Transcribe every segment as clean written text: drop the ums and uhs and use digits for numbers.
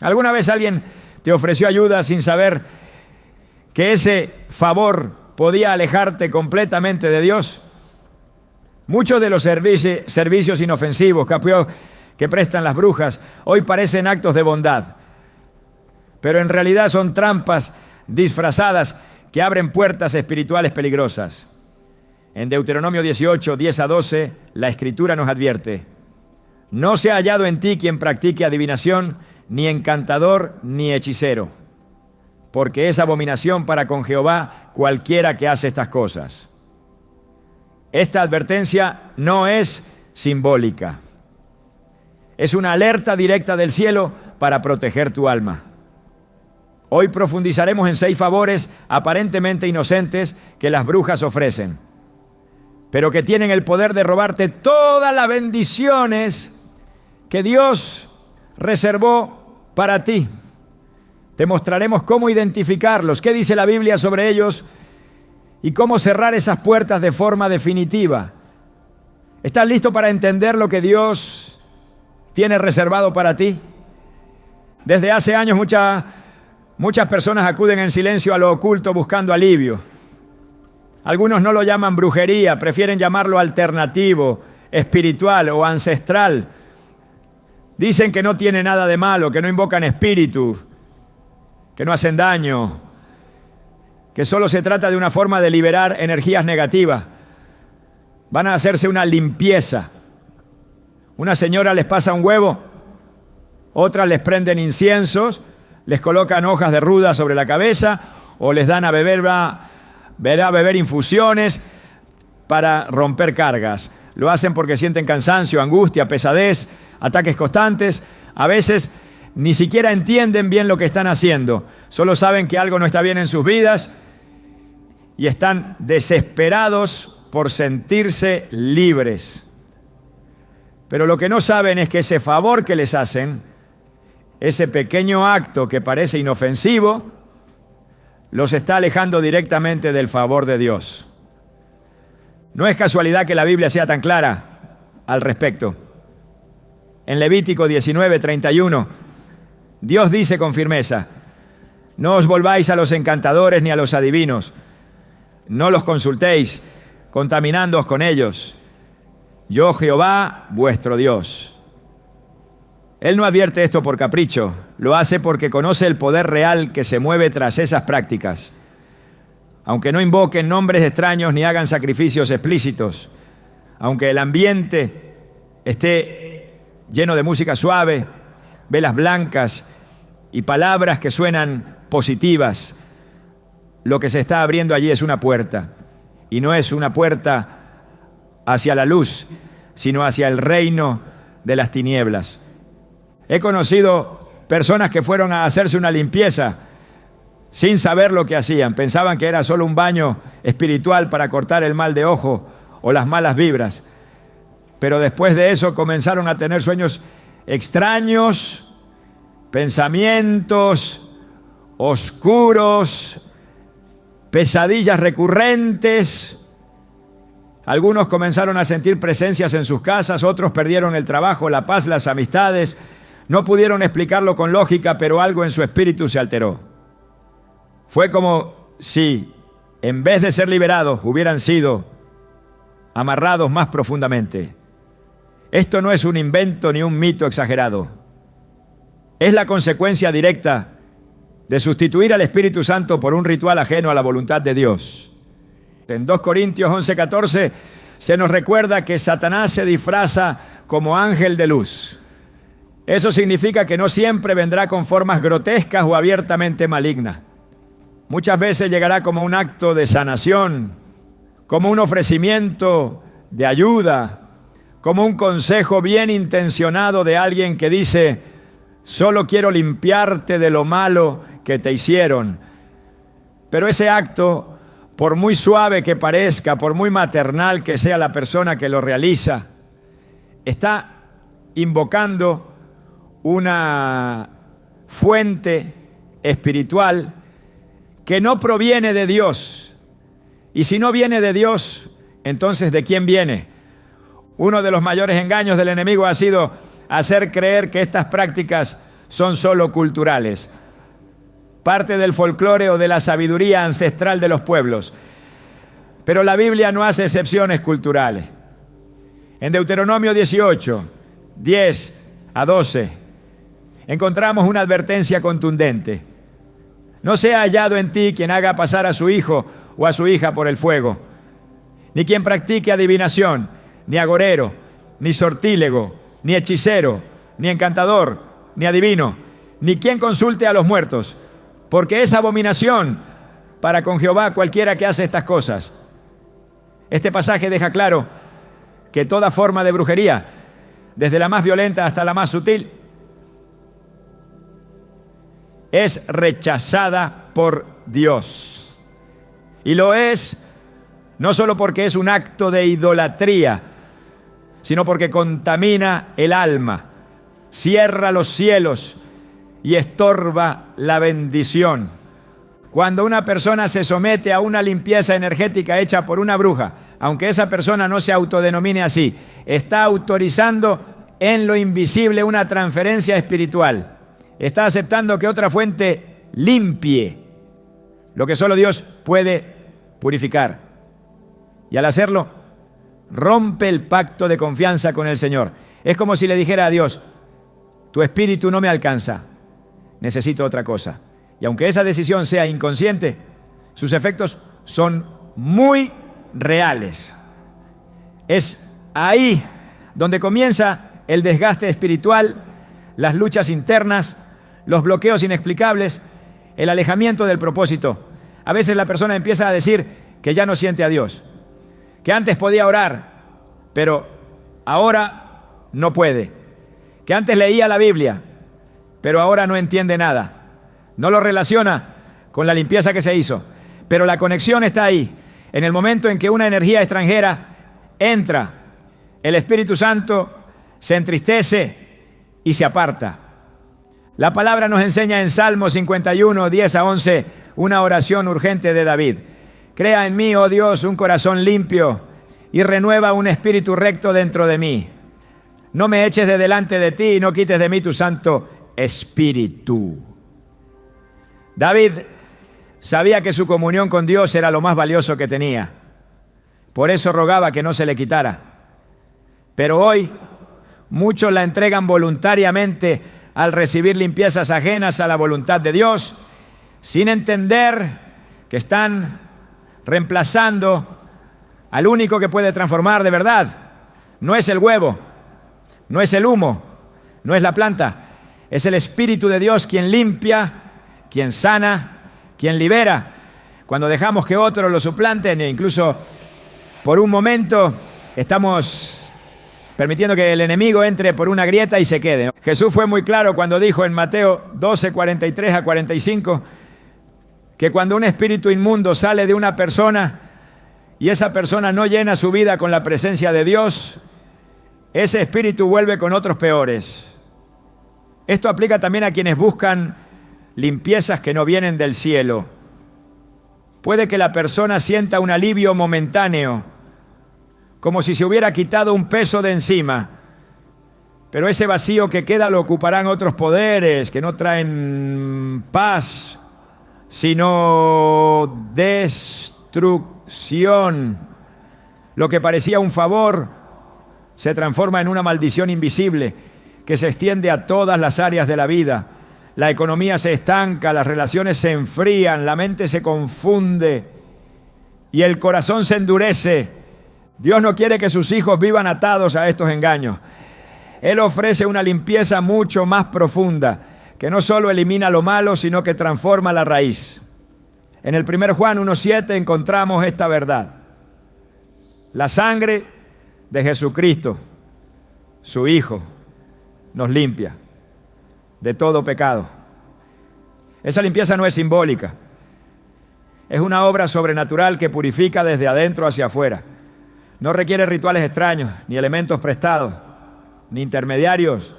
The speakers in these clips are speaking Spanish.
¿Alguna vez alguien te ofreció ayuda sin saber que ese favor podía alejarte completamente de Dios? Muchos de los servicios inofensivos que prestan las brujas hoy parecen actos de bondad, pero en realidad son trampas disfrazadas que abren puertas espirituales peligrosas. En Deuteronomio 18, 10 a 12, la Escritura nos advierte: no se ha hallado en ti quien practique adivinación, ni encantador, ni hechicero, porque es abominación para con Jehová cualquiera que hace estas cosas. Esta advertencia no es simbólica. Es una alerta directa del cielo para proteger tu alma. Hoy profundizaremos en 6 favores aparentemente inocentes que las brujas ofrecen, pero que tienen el poder de robarte todas las bendiciones que Dios reservó para ti. Te mostraremos cómo identificarlos, qué dice la Biblia sobre ellos y cómo cerrar esas puertas de forma definitiva. ¿Estás listo para entender lo que Dios tiene reservado para ti? Desde hace años muchas personas acuden en silencio a lo oculto buscando alivio. Algunos no lo llaman brujería, prefieren llamarlo alternativo, espiritual o ancestral. Dicen que no tiene nada de malo, que no invocan espíritus, que no hacen daño, que solo se trata de una forma de liberar energías negativas. Van a hacerse una limpieza. Una señora les pasa un huevo, otras les prenden inciensos, les colocan hojas de ruda sobre la cabeza o les dan a beber infusiones para romper cargas. Lo hacen porque sienten cansancio, angustia, pesadez, ataques constantes. A veces ni siquiera entienden bien lo que están haciendo. Solo saben que algo no está bien en sus vidas y están desesperados por sentirse libres. Pero lo que no saben es que ese favor que les hacen, ese pequeño acto que parece inofensivo, los está alejando directamente del favor de Dios. No es casualidad que la Biblia sea tan clara al respecto. En Levítico 19:31, Dios dice con firmeza: no os volváis a los encantadores ni a los adivinos, no los consultéis, contaminándoos con ellos. Yo, Jehová, vuestro Dios. Él no advierte esto por capricho, lo hace porque conoce el poder real que se mueve tras esas prácticas. Aunque no invoquen nombres extraños ni hagan sacrificios explícitos, aunque el ambiente esté lleno de música suave, velas blancas y palabras que suenan positivas, lo que se está abriendo allí es una puerta, y no es una puerta hacia la luz, sino hacia el reino de las tinieblas. He conocido personas que fueron a hacerse una limpieza sin saber lo que hacían. Pensaban que era solo un baño espiritual para cortar el mal de ojo o las malas vibras. Pero después de eso comenzaron a tener sueños extraños, pensamientos oscuros, pesadillas recurrentes. Algunos comenzaron a sentir presencias en sus casas, otros perdieron el trabajo, la paz, las amistades. No pudieron explicarlo con lógica, pero algo en su espíritu se alteró. Fue como si, en vez de ser liberados, hubieran sido amarrados más profundamente. Esto no es un invento ni un mito exagerado. Es la consecuencia directa de sustituir al Espíritu Santo por un ritual ajeno a la voluntad de Dios. En 2 Corintios 11:14 se nos recuerda que Satanás se disfraza como ángel de luz. Eso significa que no siempre vendrá con formas grotescas o abiertamente malignas. Muchas veces llegará como un acto de sanación, como un ofrecimiento de ayuda, como un consejo bien intencionado de alguien que dice: solo quiero limpiarte de lo malo que te hicieron. Pero ese acto, por muy suave que parezca, por muy maternal que sea la persona que lo realiza, está invocando una fuente espiritual que no proviene de Dios. Y si no viene de Dios, entonces ¿de quién viene? Uno de los mayores engaños del enemigo ha sido hacer creer que estas prácticas son solo culturales, parte del folclore o de la sabiduría ancestral de los pueblos. Pero la Biblia no hace excepciones culturales. En Deuteronomio 18, 10 a 12, encontramos una advertencia contundente. No sea hallado en ti quien haga pasar a su hijo o a su hija por el fuego, ni quien practique adivinación, ni agorero, ni sortílego, ni hechicero, ni encantador, ni adivino, ni quien consulte a los muertos, porque es abominación para con Jehová cualquiera que hace estas cosas. Este pasaje deja claro que toda forma de brujería, desde la más violenta hasta la más sutil, es rechazada por Dios. Y lo es no solo porque es un acto de idolatría, sino porque contamina el alma, cierra los cielos y estorba la bendición. Cuando una persona se somete a una limpieza energética hecha por una bruja, aunque esa persona no se autodenomine así, está autorizando en lo invisible una transferencia espiritual. Está aceptando que otra fuente limpie lo que solo Dios puede purificar. Y al hacerlo, rompe el pacto de confianza con el Señor. Es como si le dijera a Dios: tu espíritu no me alcanza, necesito otra cosa. Y aunque esa decisión sea inconsciente, sus efectos son muy reales. Es ahí donde comienza el desgaste espiritual, las luchas internas, los bloqueos inexplicables, el alejamiento del propósito. A veces la persona empieza a decir que ya no siente a Dios, que antes podía orar, pero ahora no puede, que antes leía la Biblia, pero ahora no entiende nada. No lo relaciona con la limpieza que se hizo, pero la conexión está ahí. En el momento en que una energía extranjera entra, el Espíritu Santo se entristece y se aparta. La palabra nos enseña en Salmo 51, 10 a 11, una oración urgente de David. Crea en mí, oh Dios, un corazón limpio y renueva un espíritu recto dentro de mí. No me eches de delante de ti y no quites de mí tu Santo Espíritu. David sabía que su comunión con Dios era lo más valioso que tenía. Por eso rogaba que no se le quitara. Pero hoy muchos la entregan voluntariamente al recibir limpiezas ajenas a la voluntad de Dios, sin entender que están reemplazando al único que puede transformar de verdad. No es el huevo, no es el humo, no es la planta, es el Espíritu de Dios quien limpia, quien sana, quien libera. Cuando dejamos que otros lo suplanten e incluso por un momento estamos permitiendo que el enemigo entre por una grieta y se quede. Jesús fue muy claro cuando dijo en Mateo 12, 43 a 45, que cuando un espíritu inmundo sale de una persona y esa persona no llena su vida con la presencia de Dios, ese espíritu vuelve con otros peores. Esto aplica también a quienes buscan limpiezas que no vienen del cielo. Puede que la persona sienta un alivio momentáneo, como si se hubiera quitado un peso de encima, pero ese vacío que queda lo ocuparán otros poderes que no traen paz, sino destrucción. Lo que parecía un favor se transforma en una maldición invisible que se extiende a todas las áreas de la vida. La economía se estanca, las relaciones se enfrían, la mente se confunde y el corazón se endurece. Dios no quiere que sus hijos vivan atados a estos engaños. Él ofrece una limpieza mucho más profunda, que no solo elimina lo malo, sino que transforma la raíz. En el 1 Juan 1:7 encontramos esta verdad. La sangre de Jesucristo, su Hijo, nos limpia de todo pecado. Esa limpieza no es simbólica, es una obra sobrenatural que purifica desde adentro hacia afuera. No requiere rituales extraños, ni elementos prestados, ni intermediarios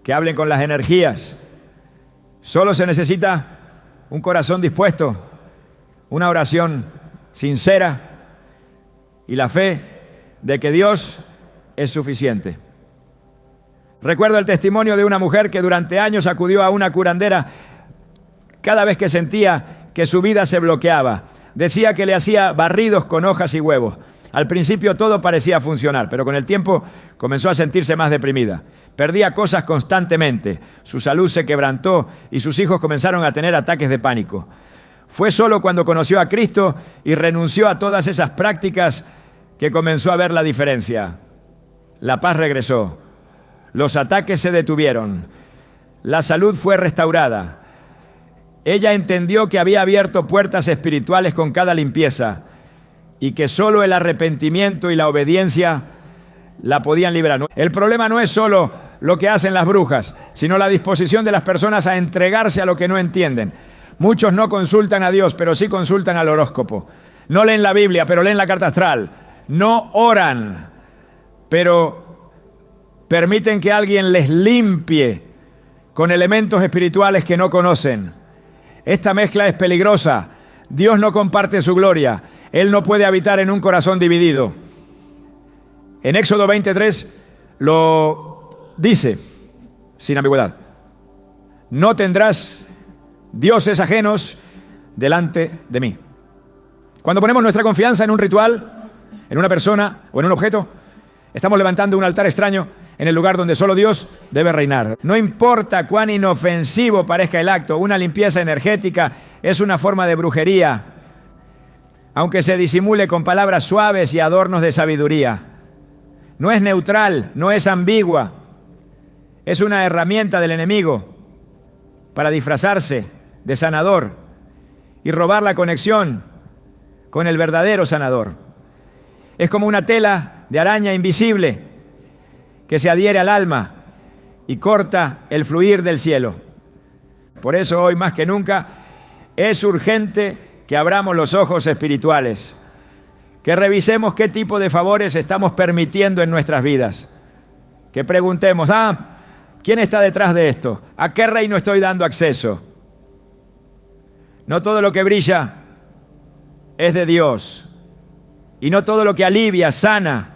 que hablen con las energías. Solo se necesita un corazón dispuesto, una oración sincera y la fe de que Dios es suficiente. Recuerdo el testimonio de una mujer que durante años acudió a una curandera cada vez que sentía que su vida se bloqueaba. Decía que le hacía barridos con hojas y huevos. Al principio todo parecía funcionar, pero con el tiempo comenzó a sentirse más deprimida. Perdía cosas constantemente, su salud se quebrantó y sus hijos comenzaron a tener ataques de pánico. Fue solo cuando conoció a Cristo y renunció a todas esas prácticas que comenzó a ver la diferencia. La paz regresó, los ataques se detuvieron, la salud fue restaurada. Ella entendió que había abierto puertas espirituales con cada limpieza y que solo el arrepentimiento y la obediencia la podían liberar. El problema no es solo lo que hacen las brujas, sino la disposición de las personas a entregarse a lo que no entienden. Muchos no consultan a Dios, pero sí consultan al horóscopo. No leen la Biblia, pero leen la carta astral. No oran, pero permiten que alguien les limpie con elementos espirituales que no conocen. Esta mezcla es peligrosa. Dios no comparte su gloria. Él no puede habitar en un corazón dividido. En Éxodo 23 lo dice sin ambigüedad. No tendrás dioses ajenos delante de mí. Cuando ponemos nuestra confianza en un ritual, en una persona o en un objeto, estamos levantando un altar extraño en el lugar donde solo Dios debe reinar. No importa cuán inofensivo parezca el acto, una limpieza energética es una forma de brujería, aunque se disimule con palabras suaves y adornos de sabiduría. No es neutral, no es ambigua, es una herramienta del enemigo para disfrazarse de sanador y robar la conexión con el verdadero sanador. Es como una tela de araña invisible que se adhiere al alma y corta el fluir del cielo. Por eso hoy más que nunca es urgente que abramos los ojos espirituales, que revisemos qué tipo de favores estamos permitiendo en nuestras vidas, que preguntemos, ¿quién está detrás de esto? ¿A qué reino estoy dando acceso? No todo lo que brilla es de Dios, y no todo lo que alivia, sana.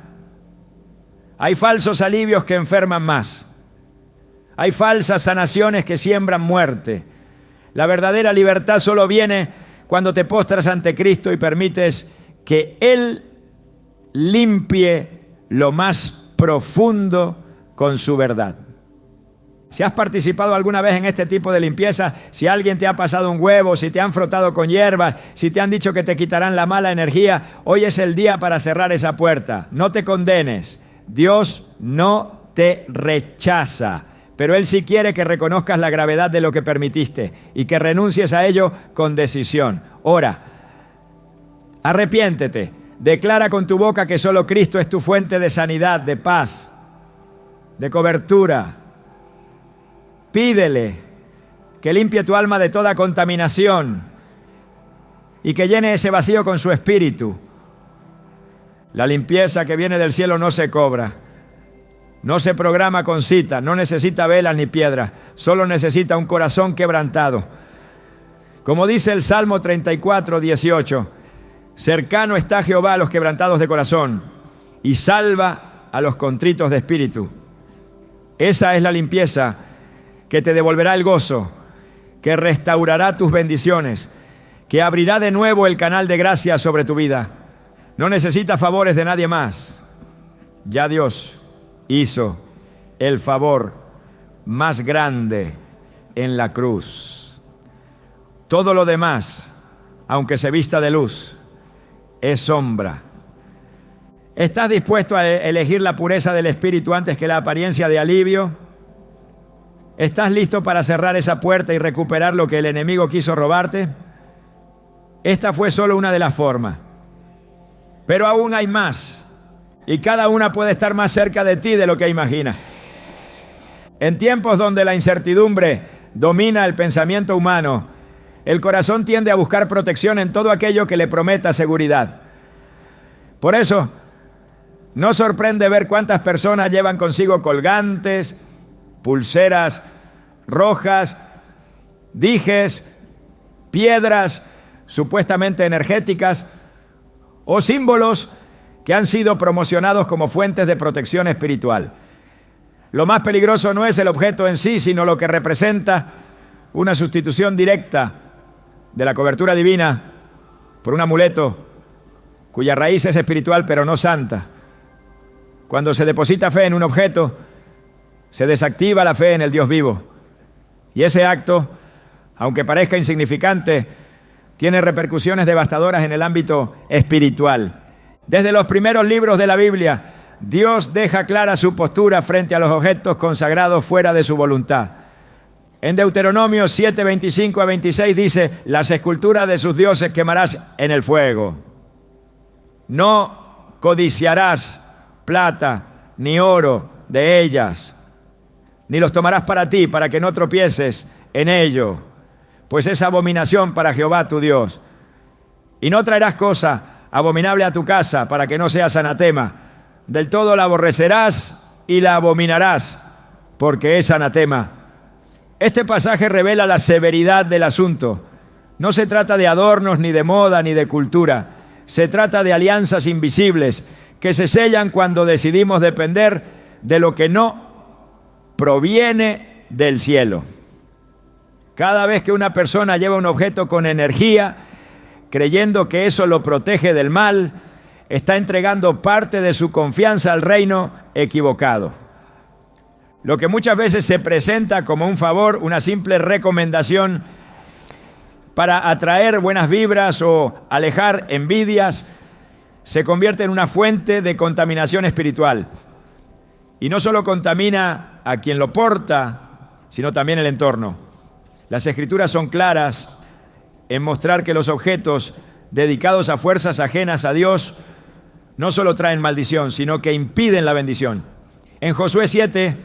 Hay falsos alivios que enferman más. Hay falsas sanaciones que siembran muerte. La verdadera libertad solo viene cuando te postras ante Cristo y permites que Él limpie lo más profundo con su verdad. Si has participado alguna vez en este tipo de limpieza, si alguien te ha pasado un huevo, si te han frotado con hierbas, si te han dicho que te quitarán la mala energía, hoy es el día para cerrar esa puerta. No te condenes. Dios no te rechaza, pero Él sí quiere que reconozcas la gravedad de lo que permitiste y que renuncies a ello con decisión. Ora, arrepiéntete, declara con tu boca que solo Cristo es tu fuente de sanidad, de paz, de cobertura. Pídele que limpie tu alma de toda contaminación y que llene ese vacío con su espíritu. La limpieza que viene del cielo no se cobra, no se programa con cita, no necesita velas ni piedras, solo necesita un corazón quebrantado. Como dice el Salmo 34, 18, cercano está Jehová a los quebrantados de corazón y salva a los contritos de espíritu. Esa es la limpieza que te devolverá el gozo, que restaurará tus bendiciones, que abrirá de nuevo el canal de gracia sobre tu vida. No necesitas favores de nadie más. Ya Dios hizo el favor más grande en la cruz. Todo lo demás, aunque se vista de luz, es sombra. ¿Estás dispuesto a elegir la pureza del espíritu antes que la apariencia de alivio? ¿Estás listo para cerrar esa puerta y recuperar lo que el enemigo quiso robarte? Esta fue solo una de las formas. Pero aún hay más, y cada una puede estar más cerca de ti de lo que imaginas. En tiempos donde la incertidumbre domina el pensamiento humano, el corazón tiende a buscar protección en todo aquello que le prometa seguridad. Por eso, no sorprende ver cuántas personas llevan consigo colgantes, pulseras rojas, dijes, piedras supuestamente energéticas, o símbolos que han sido promocionados como fuentes de protección espiritual. Lo más peligroso no es el objeto en sí, sino lo que representa una sustitución directa de la cobertura divina por un amuleto cuya raíz es espiritual pero no santa. Cuando se deposita fe en un objeto, se desactiva la fe en el Dios vivo. Y ese acto, aunque parezca insignificante, tiene repercusiones devastadoras en el ámbito espiritual. Desde los primeros libros de la Biblia, Dios deja clara su postura frente a los objetos consagrados fuera de su voluntad. En Deuteronomio 7, 25 a 26 dice: las esculturas de sus dioses quemarás en el fuego. No codiciarás plata ni oro de ellas, ni los tomarás para ti, para que no tropieces en ello, pues es abominación para Jehová tu Dios. Y no traerás cosa abominable a tu casa, para que no seas anatema. Del todo la aborrecerás y la abominarás, porque es anatema. Este pasaje revela la severidad del asunto. No se trata de adornos, ni de moda, ni de cultura. Se trata de alianzas invisibles que se sellan cuando decidimos depender de lo que no proviene del cielo. Cada vez que una persona lleva un objeto con energía, creyendo que eso lo protege del mal, está entregando parte de su confianza al reino equivocado. Lo que muchas veces se presenta como un favor, una simple recomendación para atraer buenas vibras o alejar envidias, se convierte en una fuente de contaminación espiritual. Y no solo contamina a quien lo porta, sino también el entorno. Las Escrituras son claras en mostrar que los objetos dedicados a fuerzas ajenas a Dios no solo traen maldición, sino que impiden la bendición. En Josué 7,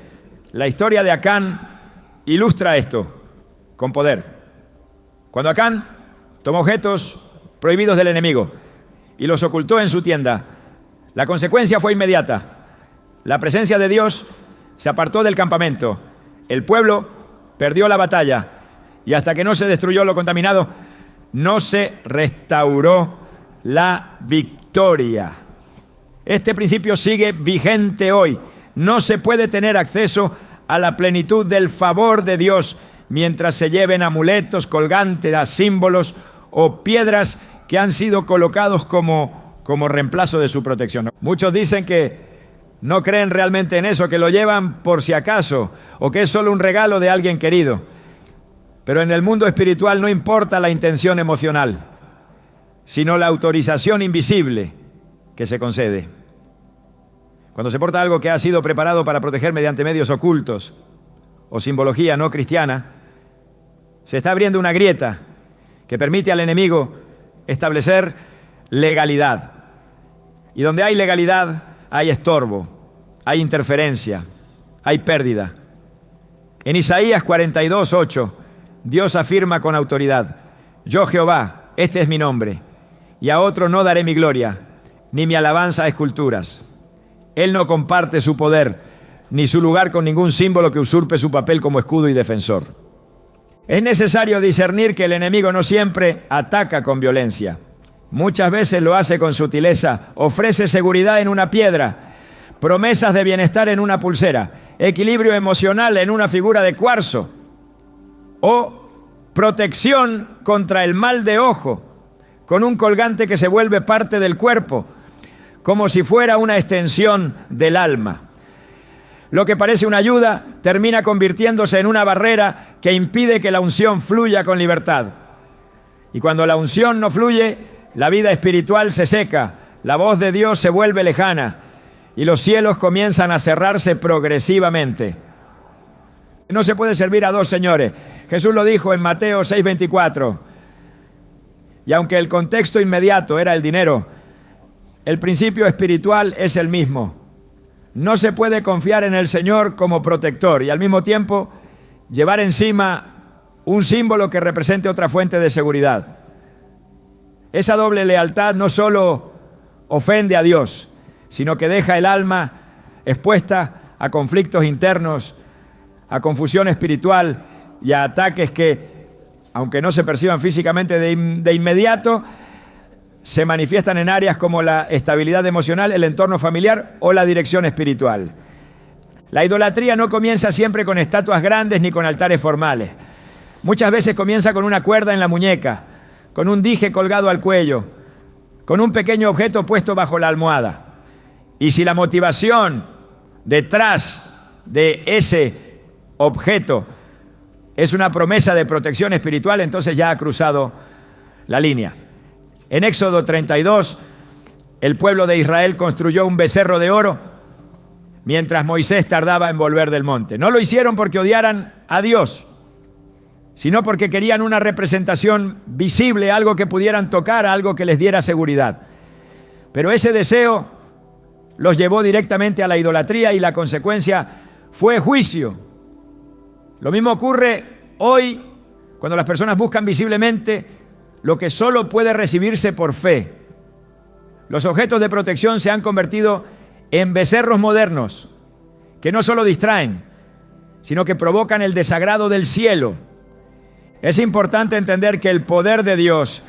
la historia de Acán ilustra esto con poder. Cuando Acán tomó objetos prohibidos del enemigo y los ocultó en su tienda, la consecuencia fue inmediata. La presencia de Dios se apartó del campamento. El pueblo perdió la batalla y hasta que no se destruyó lo contaminado, no se restauró la victoria. Este principio sigue vigente hoy. No se puede tener acceso a la plenitud del favor de Dios mientras se lleven amuletos, colgantes, símbolos o piedras que han sido colocados como reemplazo de su protección. Muchos dicen que no creen realmente en eso, que lo llevan por si acaso o que es solo un regalo de alguien querido. Pero en el mundo espiritual no importa la intención emocional, sino la autorización invisible que se concede. Cuando se porta algo que ha sido preparado para proteger mediante medios ocultos o simbología no cristiana, se está abriendo una grieta que permite al enemigo establecer legalidad. Y donde hay legalidad, hay estorbo, hay interferencia, hay pérdida. En Isaías 42, 8, Dios afirma con autoridad: yo Jehová, este es mi nombre, y a otro no daré mi gloria, ni mi alabanza a esculturas. Él no comparte su poder, ni su lugar con ningún símbolo que usurpe su papel como escudo y defensor. Es necesario discernir que el enemigo no siempre ataca con violencia. Muchas veces lo hace con sutileza. Ofrece seguridad en una piedra, promesas de bienestar en una pulsera, equilibrio emocional en una figura de cuarzo, o protección contra el mal de ojo, con un colgante que se vuelve parte del cuerpo, como si fuera una extensión del alma. Lo que parece una ayuda termina convirtiéndose en una barrera que impide que la unción fluya con libertad. Y cuando la unción no fluye, la vida espiritual se seca, la voz de Dios se vuelve lejana y los cielos comienzan a cerrarse progresivamente. No se puede servir a dos señores. Jesús lo dijo en Mateo 6:24. Y aunque el contexto inmediato era el dinero, el principio espiritual es el mismo. No se puede confiar en el Señor como protector y al mismo tiempo llevar encima un símbolo que represente otra fuente de seguridad. Esa doble lealtad no solo ofende a Dios, sino que deja el alma expuesta a conflictos internos, a confusión espiritual y a ataques que, aunque no se perciban físicamente de inmediato, se manifiestan en áreas como la estabilidad emocional, el entorno familiar o la dirección espiritual. La idolatría no comienza siempre con estatuas grandes ni con altares formales. Muchas veces comienza con una cuerda en la muñeca, con un dije colgado al cuello, con un pequeño objeto puesto bajo la almohada. Y si la motivación detrás de ese objeto es una promesa de protección espiritual, entonces ya ha cruzado la línea. En Éxodo 32, el pueblo de Israel construyó un becerro de oro mientras Moisés tardaba en volver del monte. No lo hicieron porque odiaran a Dios, sino porque querían una representación visible, algo que pudieran tocar, algo que les diera seguridad. Pero ese deseo los llevó directamente a la idolatría y la consecuencia fue juicio. Lo mismo ocurre hoy cuando las personas buscan visiblemente lo que solo puede recibirse por fe. Los objetos de protección se han convertido en becerros modernos que no solo distraen, sino que provocan el desagrado del cielo. Es importante entender que el poder de Dios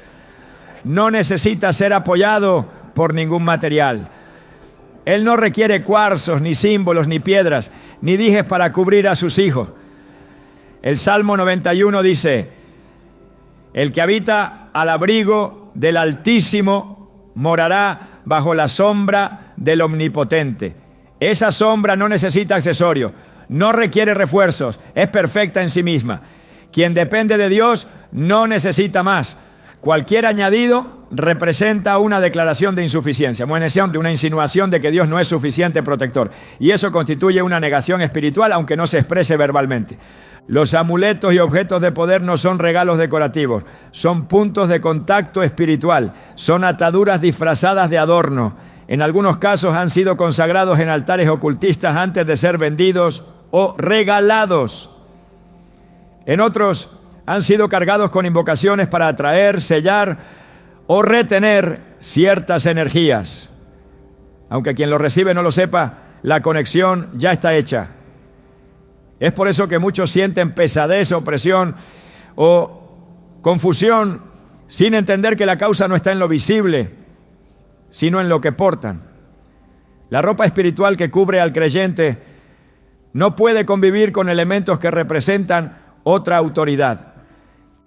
no necesita ser apoyado por ningún material. Él no requiere cuarzos, ni símbolos, ni piedras, ni dijes para cubrir a sus hijos. El Salmo 91 dice: el que habita al abrigo del Altísimo morará bajo la sombra del Omnipotente. Esa sombra no necesita accesorios, no requiere refuerzos, es perfecta en sí misma. Quien depende de Dios no necesita más. Cualquier añadido representa una declaración de insuficiencia, una insinuación de que Dios no es suficiente protector. Y eso constituye una negación espiritual, aunque no se exprese verbalmente. Los amuletos y objetos de poder no son regalos decorativos, son puntos de contacto espiritual, son ataduras disfrazadas de adorno. En algunos casos han sido consagrados en altares ocultistas antes de ser vendidos o regalados. En otros han sido cargados con invocaciones para atraer, sellar o retener ciertas energías. Aunque quien lo recibe no lo sepa, la conexión ya está hecha. Es por eso que muchos sienten pesadez, opresión o confusión sin entender que la causa no está en lo visible, sino en lo que portan. La ropa espiritual que cubre al creyente no puede convivir con elementos que representan otra autoridad.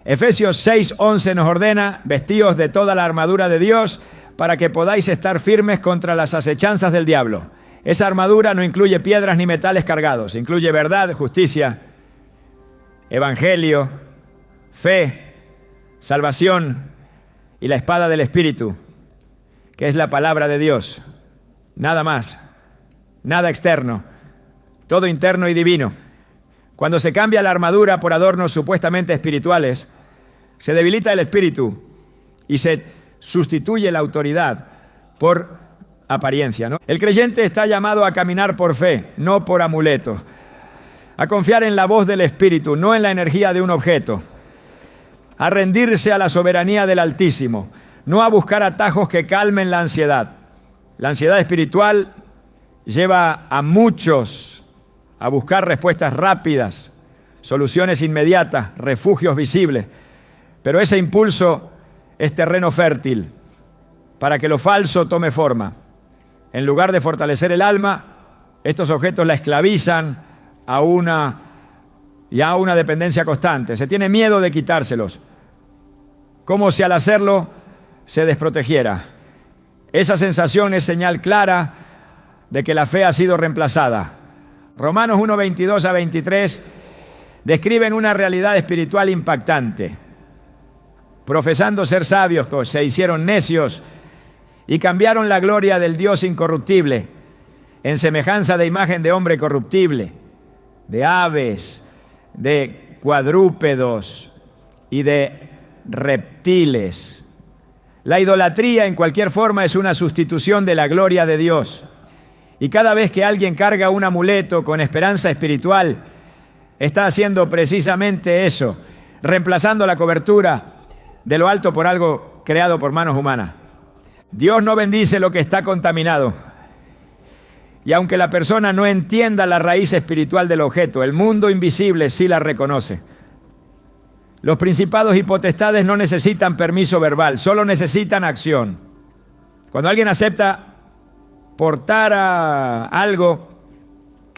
Efesios 6:11 nos ordena: vestíos de toda la armadura de Dios para que podáis estar firmes contra las acechanzas del diablo. Esa armadura no incluye piedras ni metales cargados, incluye verdad, justicia, evangelio, fe, salvación y la espada del Espíritu, que es la palabra de Dios. Nada más, nada externo, todo interno y divino. Cuando se cambia la armadura por adornos supuestamente espirituales, se debilita el espíritu y se sustituye la autoridad por apariencia, ¿no? El creyente está llamado a caminar por fe, no por amuletos, a confiar en la voz del Espíritu, no en la energía de un objeto, a rendirse a la soberanía del Altísimo, no a buscar atajos que calmen la ansiedad. La ansiedad espiritual lleva a muchos a buscar respuestas rápidas, soluciones inmediatas, refugios visibles, pero ese impulso es terreno fértil para que lo falso tome forma. En lugar de fortalecer el alma, estos objetos la esclavizan a una dependencia constante. Se tiene miedo de quitárselos, como si al hacerlo se desprotegiera. Esa sensación es señal clara de que la fe ha sido reemplazada. Romanos 1:22 a 23 describen una realidad espiritual impactante. Profesando ser sabios, se hicieron necios y cambiaron la gloria del Dios incorruptible en semejanza de imagen de hombre corruptible, de aves, de cuadrúpedos y de reptiles. La idolatría en cualquier forma es una sustitución de la gloria de Dios. Y cada vez que alguien carga un amuleto con esperanza espiritual, está haciendo precisamente eso, reemplazando la cobertura de lo alto por algo creado por manos humanas. Dios no bendice lo que está contaminado. Y aunque la persona no entienda la raíz espiritual del objeto, el mundo invisible sí la reconoce. Los principados y potestades no necesitan permiso verbal, solo necesitan acción. Cuando alguien acepta portar algo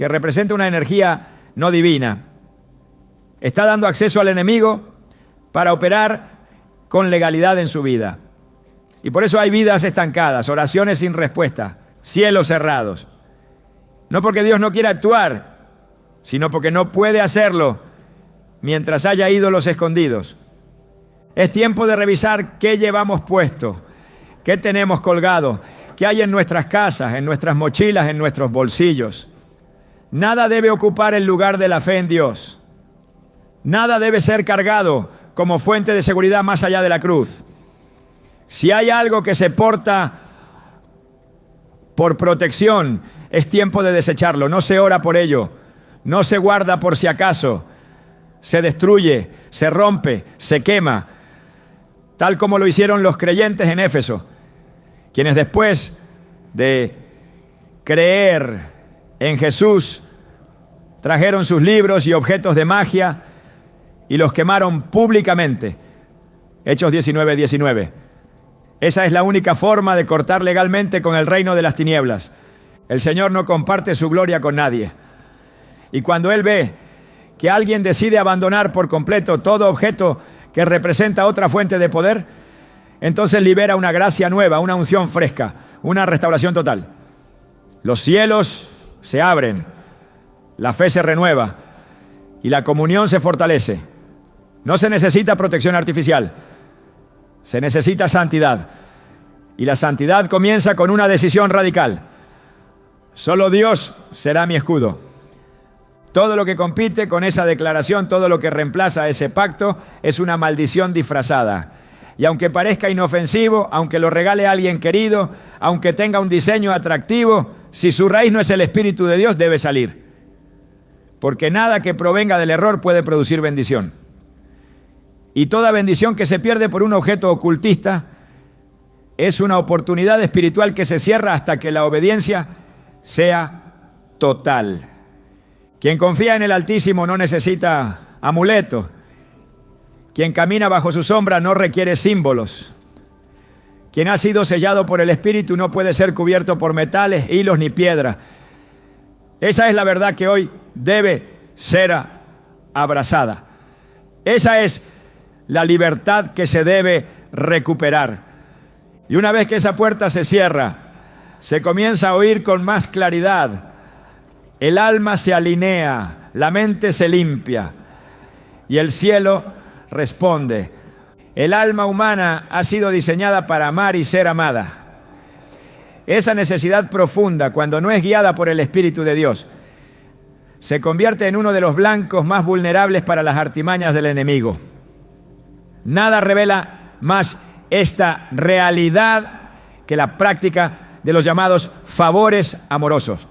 que representa una energía no divina. Está dando acceso al enemigo para operar con legalidad en su vida. Y por eso hay vidas estancadas, oraciones sin respuesta, cielos cerrados. No porque Dios no quiera actuar, sino porque no puede hacerlo mientras haya ídolos escondidos. Es tiempo de revisar qué llevamos puesto, qué tenemos colgado, qué hay en nuestras casas, en nuestras mochilas, en nuestros bolsillos. Nada debe ocupar el lugar de la fe en Dios. Nada debe ser cargado como fuente de seguridad más allá de la cruz. Si hay algo que se porta por protección, es tiempo de desecharlo. No se ora por ello, no se guarda por si acaso. Se destruye, se rompe, se quema, tal como lo hicieron los creyentes en Éfeso, quienes después de creer en Jesús trajeron sus libros y objetos de magia y los quemaron públicamente. Hechos 19:19. Esa es la única forma de cortar legalmente con el reino de las tinieblas. El Señor no comparte su gloria con nadie. Y cuando Él ve que alguien decide abandonar por completo todo objeto que representa otra fuente de poder, entonces libera una gracia nueva, una unción fresca, una restauración total. Los cielos se abren, la fe se renueva y la comunión se fortalece. No se necesita protección artificial, se necesita santidad. Y la santidad comienza con una decisión radical. Solo Dios será mi escudo. Todo lo que compite con esa declaración, todo lo que reemplaza ese pacto, es una maldición disfrazada. Y aunque parezca inofensivo, aunque lo regale a alguien querido, aunque tenga un diseño atractivo, si su raíz no es el Espíritu de Dios, debe salir. Porque nada que provenga del error puede producir bendición. Y toda bendición que se pierde por un objeto ocultista es una oportunidad espiritual que se cierra hasta que la obediencia sea total. Quien confía en el Altísimo no necesita amuletos. Quien camina bajo su sombra no requiere símbolos. Quien ha sido sellado por el Espíritu no puede ser cubierto por metales, hilos ni piedra. Esa es la verdad que hoy debe ser abrazada. Esa es la libertad que se debe recuperar. Y una vez que esa puerta se cierra, se comienza a oír con más claridad. El alma se alinea, la mente se limpia y el cielo responde. El alma humana ha sido diseñada para amar y ser amada. Esa necesidad profunda, cuando no es guiada por el Espíritu de Dios, se convierte en uno de los blancos más vulnerables para las artimañas del enemigo. Nada revela más esta realidad que la práctica de los llamados favores amorosos.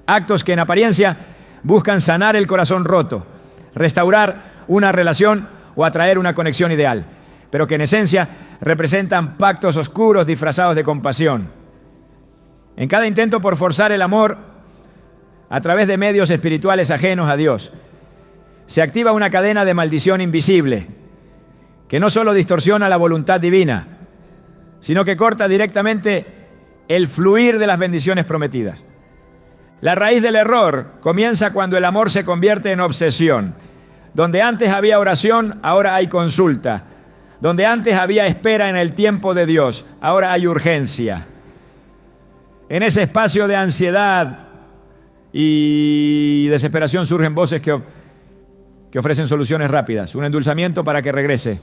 Actos que en apariencia buscan sanar el corazón roto, restaurar una relación o atraer una conexión ideal, pero que en esencia representan pactos oscuros disfrazados de compasión. En cada intento por forzar el amor a través de medios espirituales ajenos a Dios, se activa una cadena de maldición invisible que no solo distorsiona la voluntad divina, sino que corta directamente el fluir de las bendiciones prometidas. La raíz del error comienza cuando el amor se convierte en obsesión. Donde antes había oración, ahora hay consulta. Donde antes había espera en el tiempo de Dios, ahora hay urgencia. En ese espacio de ansiedad y desesperación surgen voces que ofrecen soluciones rápidas. Un endulzamiento para que regrese.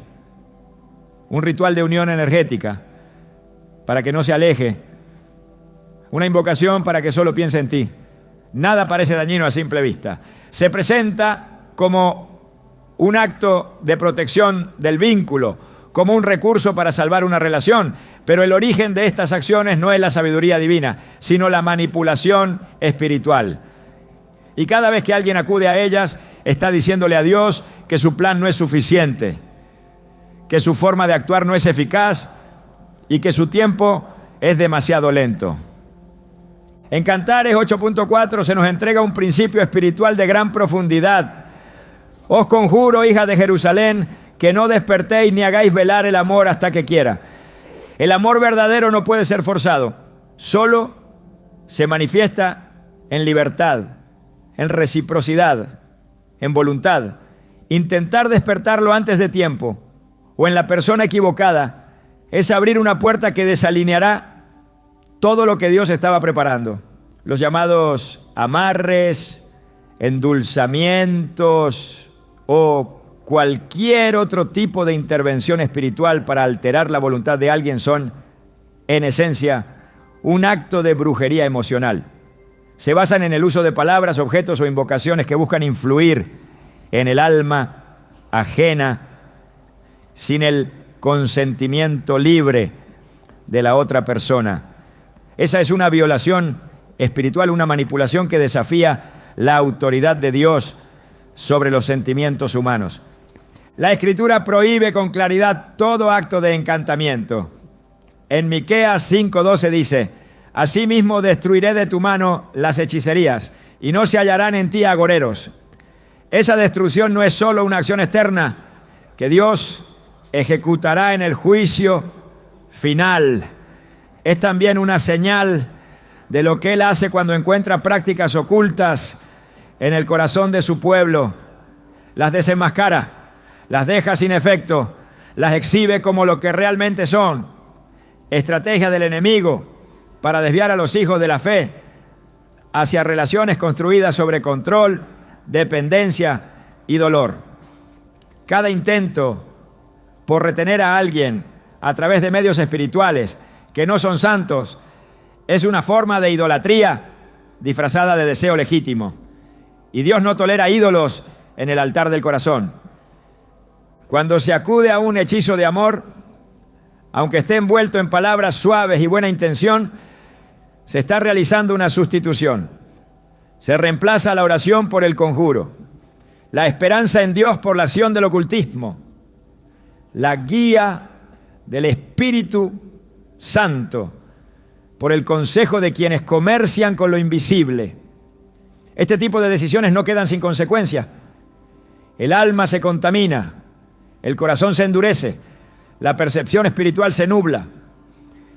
Un ritual de unión energética para que no se aleje. Una invocación para que solo piense en ti. Nada parece dañino a simple vista. Se presenta como un acto de protección del vínculo, como un recurso para salvar una relación, pero el origen de estas acciones no es la sabiduría divina, sino la manipulación espiritual. Y cada vez que alguien acude a ellas, está diciéndole a Dios que su plan no es suficiente, que su forma de actuar no es eficaz y que su tiempo es demasiado lento. En Cantares 8.4 se nos entrega un principio espiritual de gran profundidad. Os conjuro, hijas de Jerusalén, que no despertéis ni hagáis velar el amor hasta que quiera. El amor verdadero no puede ser forzado, solo se manifiesta en libertad, en reciprocidad, en voluntad, intentar despertarlo antes de tiempo o en la persona equivocada es abrir una puerta que desalineará todo lo que Dios estaba preparando. Los llamados amarres, endulzamientos o cualquier otro tipo de intervención espiritual para alterar la voluntad de alguien son, en esencia, un acto de brujería emocional. Se basan en el uso de palabras, objetos o invocaciones que buscan influir en el alma ajena sin el consentimiento libre de la otra persona. Esa es una violación espiritual, una manipulación que desafía la autoridad de Dios sobre los sentimientos humanos. La Escritura prohíbe con claridad todo acto de encantamiento. En Miqueas 5:12 dice: asimismo destruiré de tu mano las hechicerías, y no se hallarán en ti agoreros. Esa destrucción no es solo una acción externa que Dios ejecutará en el juicio final. Es también una señal de lo que Él hace cuando encuentra prácticas ocultas en el corazón de su pueblo. Las desenmascara, las deja sin efecto, las exhibe como lo que realmente son: estrategia del enemigo para desviar a los hijos de la fe hacia relaciones construidas sobre control, dependencia y dolor. Cada intento por retener a alguien a través de medios espirituales que no son santos es una forma de idolatría disfrazada de deseo legítimo. Y Dios no tolera ídolos en el altar del corazón. Cuando se acude a un hechizo de amor, aunque esté envuelto en palabras suaves y buena intención, se está realizando una sustitución. Se reemplaza la oración por el conjuro, la esperanza en Dios por la acción del ocultismo, la guía del Espíritu Santo por el consejo de quienes comercian con lo invisible. Este tipo de decisiones no quedan sin consecuencia. El alma se contamina, el corazón se endurece, la percepción espiritual se nubla,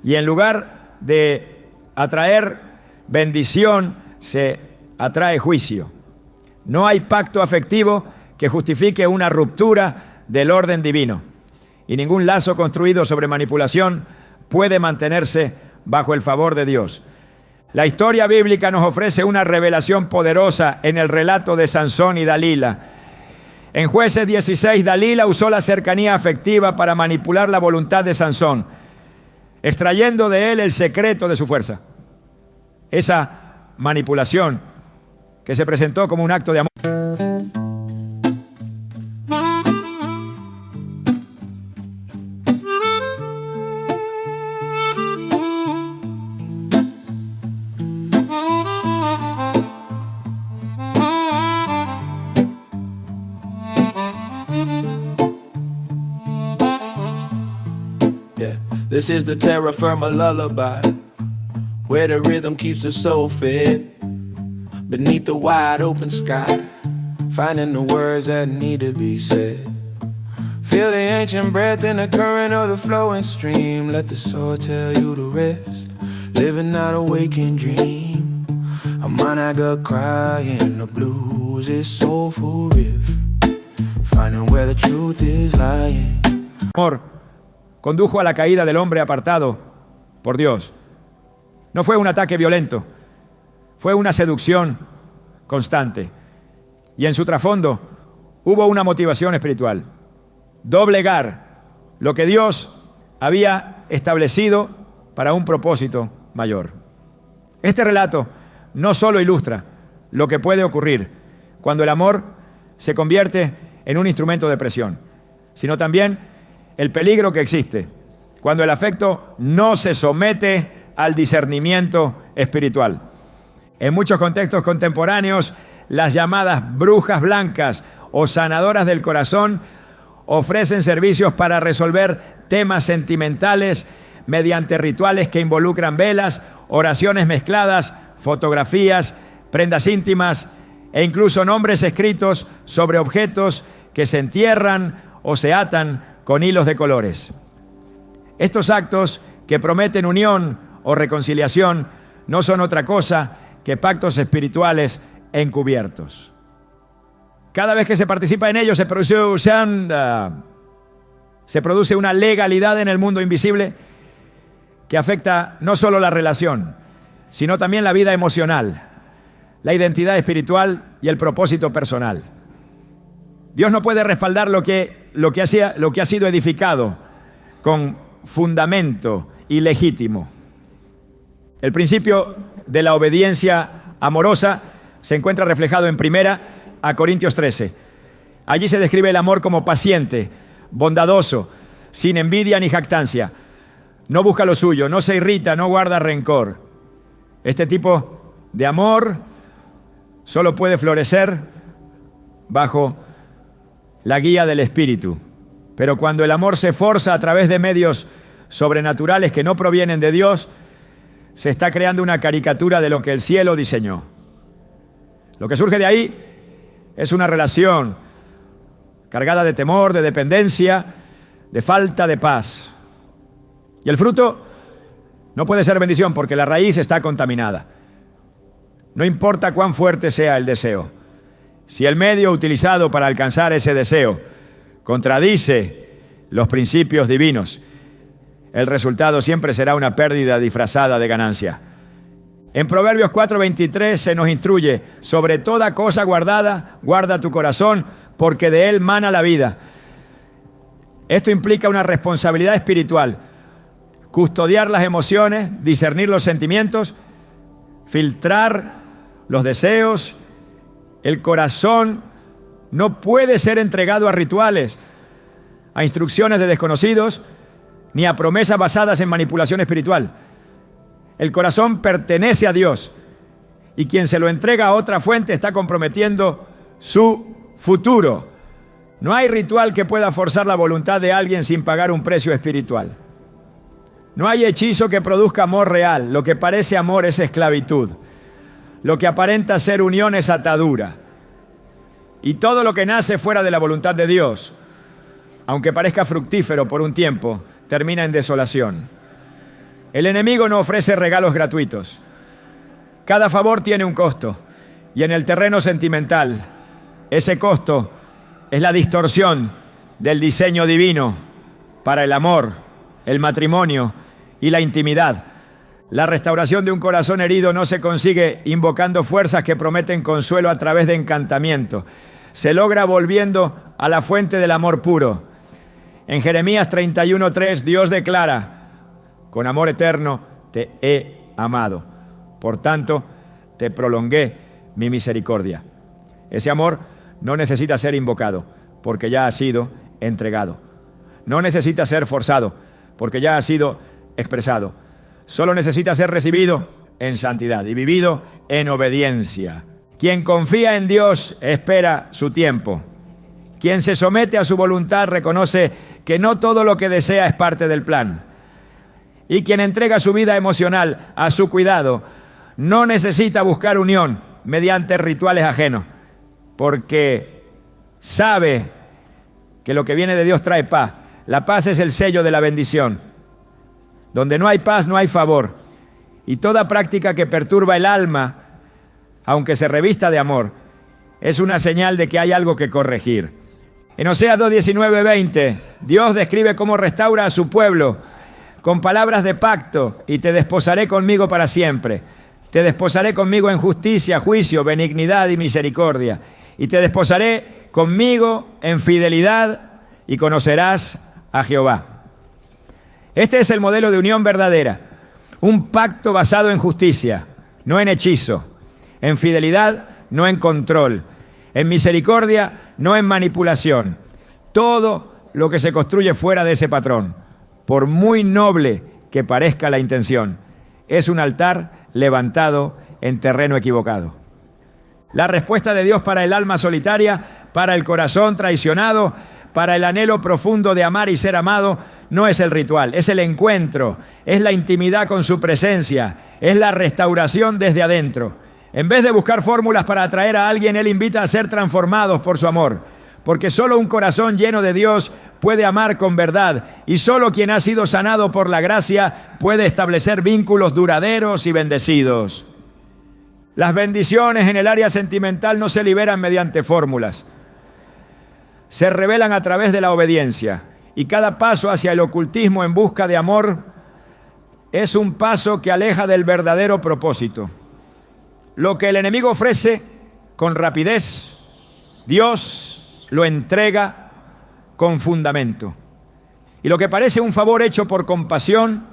y en lugar de atraer bendición, se atrae juicio. No hay pacto afectivo que justifique una ruptura del orden divino, y ningún lazo construido sobre manipulación puede mantenerse bajo el favor de Dios. La historia bíblica nos ofrece una revelación poderosa en el relato de Sansón y Dalila. En Jueces 16, Dalila usó la cercanía afectiva para manipular la voluntad de Sansón, extrayendo de él el secreto de su fuerza. Esa manipulación que se presentó como un acto de amor. This is the terra firma lullaby, where the rhythm keeps the soul fed, beneath the wide open sky, finding the words that need to be said. Feel the ancient breath in the current of the flowing stream. Let the soul tell you the rest, living out a waking dream. A monaga crying, the blues is soulful riff, finding where the truth is lying. Amor condujo a la caída del hombre apartado por Dios. No fue un ataque violento, fue una seducción constante. Y en su trasfondo hubo una motivación espiritual: doblegar lo que Dios había establecido para un propósito mayor. Este relato no solo ilustra lo que puede ocurrir cuando el amor se convierte en un instrumento de presión, sino también el peligro que existe cuando el afecto no se somete al discernimiento espiritual. En muchos contextos contemporáneos, las llamadas brujas blancas o sanadoras del corazón ofrecen servicios para resolver temas sentimentales mediante rituales que involucran velas, oraciones mezcladas, fotografías, prendas íntimas e incluso nombres escritos sobre objetos que se entierran o se atan con hilos de colores. Estos actos que prometen unión o reconciliación no son otra cosa que pactos espirituales encubiertos. Cada vez que se participa en ello se produce una legalidad en el mundo invisible que afecta no solo la relación, sino también la vida emocional, la identidad espiritual y el propósito personal. Dios no puede respaldar lo que ha sido edificado con fundamento ilegítimo. El principio de la obediencia amorosa se encuentra reflejado en 1 Corintios 13. Allí se describe el amor como paciente, bondadoso, sin envidia ni jactancia. No busca lo suyo, no se irrita, no guarda rencor. Este tipo de amor solo puede florecer bajo la guía del Espíritu. Pero cuando el amor se forza a través de medios sobrenaturales que no provienen de Dios, se está creando una caricatura de lo que el cielo diseñó. Lo que surge de ahí es una relación cargada de temor, de dependencia, de falta de paz. Y el fruto no puede ser bendición porque la raíz está contaminada. No importa cuán fuerte sea el deseo. Si el medio utilizado para alcanzar ese deseo contradice los principios divinos, el resultado siempre será una pérdida disfrazada de ganancia. En Proverbios 4:23 se nos instruye: sobre toda cosa guardada, guarda tu corazón, porque de él mana la vida. Esto implica una responsabilidad espiritual: custodiar las emociones, discernir los sentimientos, filtrar los deseos. El corazón no puede ser entregado a rituales, a instrucciones de desconocidos, ni a promesas basadas en manipulación espiritual. El corazón pertenece a Dios y quien se lo entrega a otra fuente está comprometiendo su futuro. No hay ritual que pueda forzar la voluntad de alguien sin pagar un precio espiritual. No hay hechizo que produzca amor real. Lo que parece amor es esclavitud. Lo que aparenta ser unión es atadura. Y todo lo que nace fuera de la voluntad de Dios, aunque parezca fructífero por un tiempo, termina en desolación. El enemigo no ofrece regalos gratuitos. Cada favor tiene un costo. Y en el terreno sentimental, ese costo es la distorsión del diseño divino para el amor, el matrimonio y la intimidad. La restauración de un corazón herido no se consigue invocando fuerzas que prometen consuelo a través de encantamiento. Se logra volviendo a la fuente del amor puro. En Jeremías 31:3, Dios declara: con amor eterno te he amado. Por tanto, te prolongué mi misericordia. Ese amor no necesita ser invocado, porque ya ha sido entregado. No necesita ser forzado, porque ya ha sido expresado. Solo necesita ser recibido en santidad y vivido en obediencia. Quien confía en Dios espera su tiempo. Quien se somete a su voluntad reconoce que no todo lo que desea es parte del plan. Y quien entrega su vida emocional a su cuidado no necesita buscar unión mediante rituales ajenos, porque sabe que lo que viene de Dios trae paz. La paz es el sello de la bendición. Donde no hay paz, no hay favor. Y toda práctica que perturba el alma, aunque se revista de amor, es una señal de que hay algo que corregir. En Oseas 2:19-20, Dios describe cómo restaura a su pueblo con palabras de pacto: y te desposaré conmigo para siempre. Te desposaré conmigo en justicia, juicio, benignidad y misericordia. Y te desposaré conmigo en fidelidad y conocerás a Jehová. Este es el modelo de unión verdadera. Un pacto basado en justicia, no en hechizo. En fidelidad, no en control. En misericordia, no en manipulación. Todo lo que se construye fuera de ese patrón, por muy noble que parezca la intención, es un altar levantado en terreno equivocado. La respuesta de Dios para el alma solitaria, para el corazón traicionado, para el anhelo profundo de amar y ser amado, no es el ritual, es el encuentro, es la intimidad con su presencia, es la restauración desde adentro. En vez de buscar fórmulas para atraer a alguien, Él invita a ser transformados por su amor, porque solo un corazón lleno de Dios puede amar con verdad, y solo quien ha sido sanado por la gracia puede establecer vínculos duraderos y bendecidos. Las bendiciones en el área sentimental no se liberan mediante fórmulas. Se revelan a través de la obediencia. Y cada paso hacia el ocultismo en busca de amor es un paso que aleja del verdadero propósito. Lo que el enemigo ofrece con rapidez, Dios lo entrega con fundamento. Y lo que parece un favor hecho por compasión,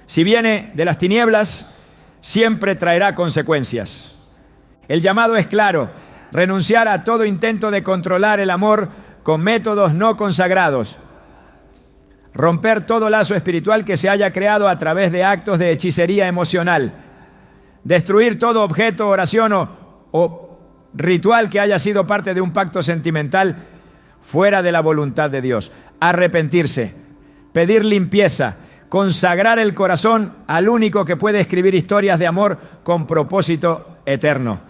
si viene de las tinieblas, siempre traerá consecuencias. El llamado es claro: renunciar a todo intento de controlar el amor con métodos no consagrados. Romper todo lazo espiritual que se haya creado a través de actos de hechicería emocional. Destruir todo objeto, oración o ritual que haya sido parte de un pacto sentimental fuera de la voluntad de Dios. Arrepentirse, pedir limpieza, consagrar el corazón al único que puede escribir historias de amor con propósito eterno.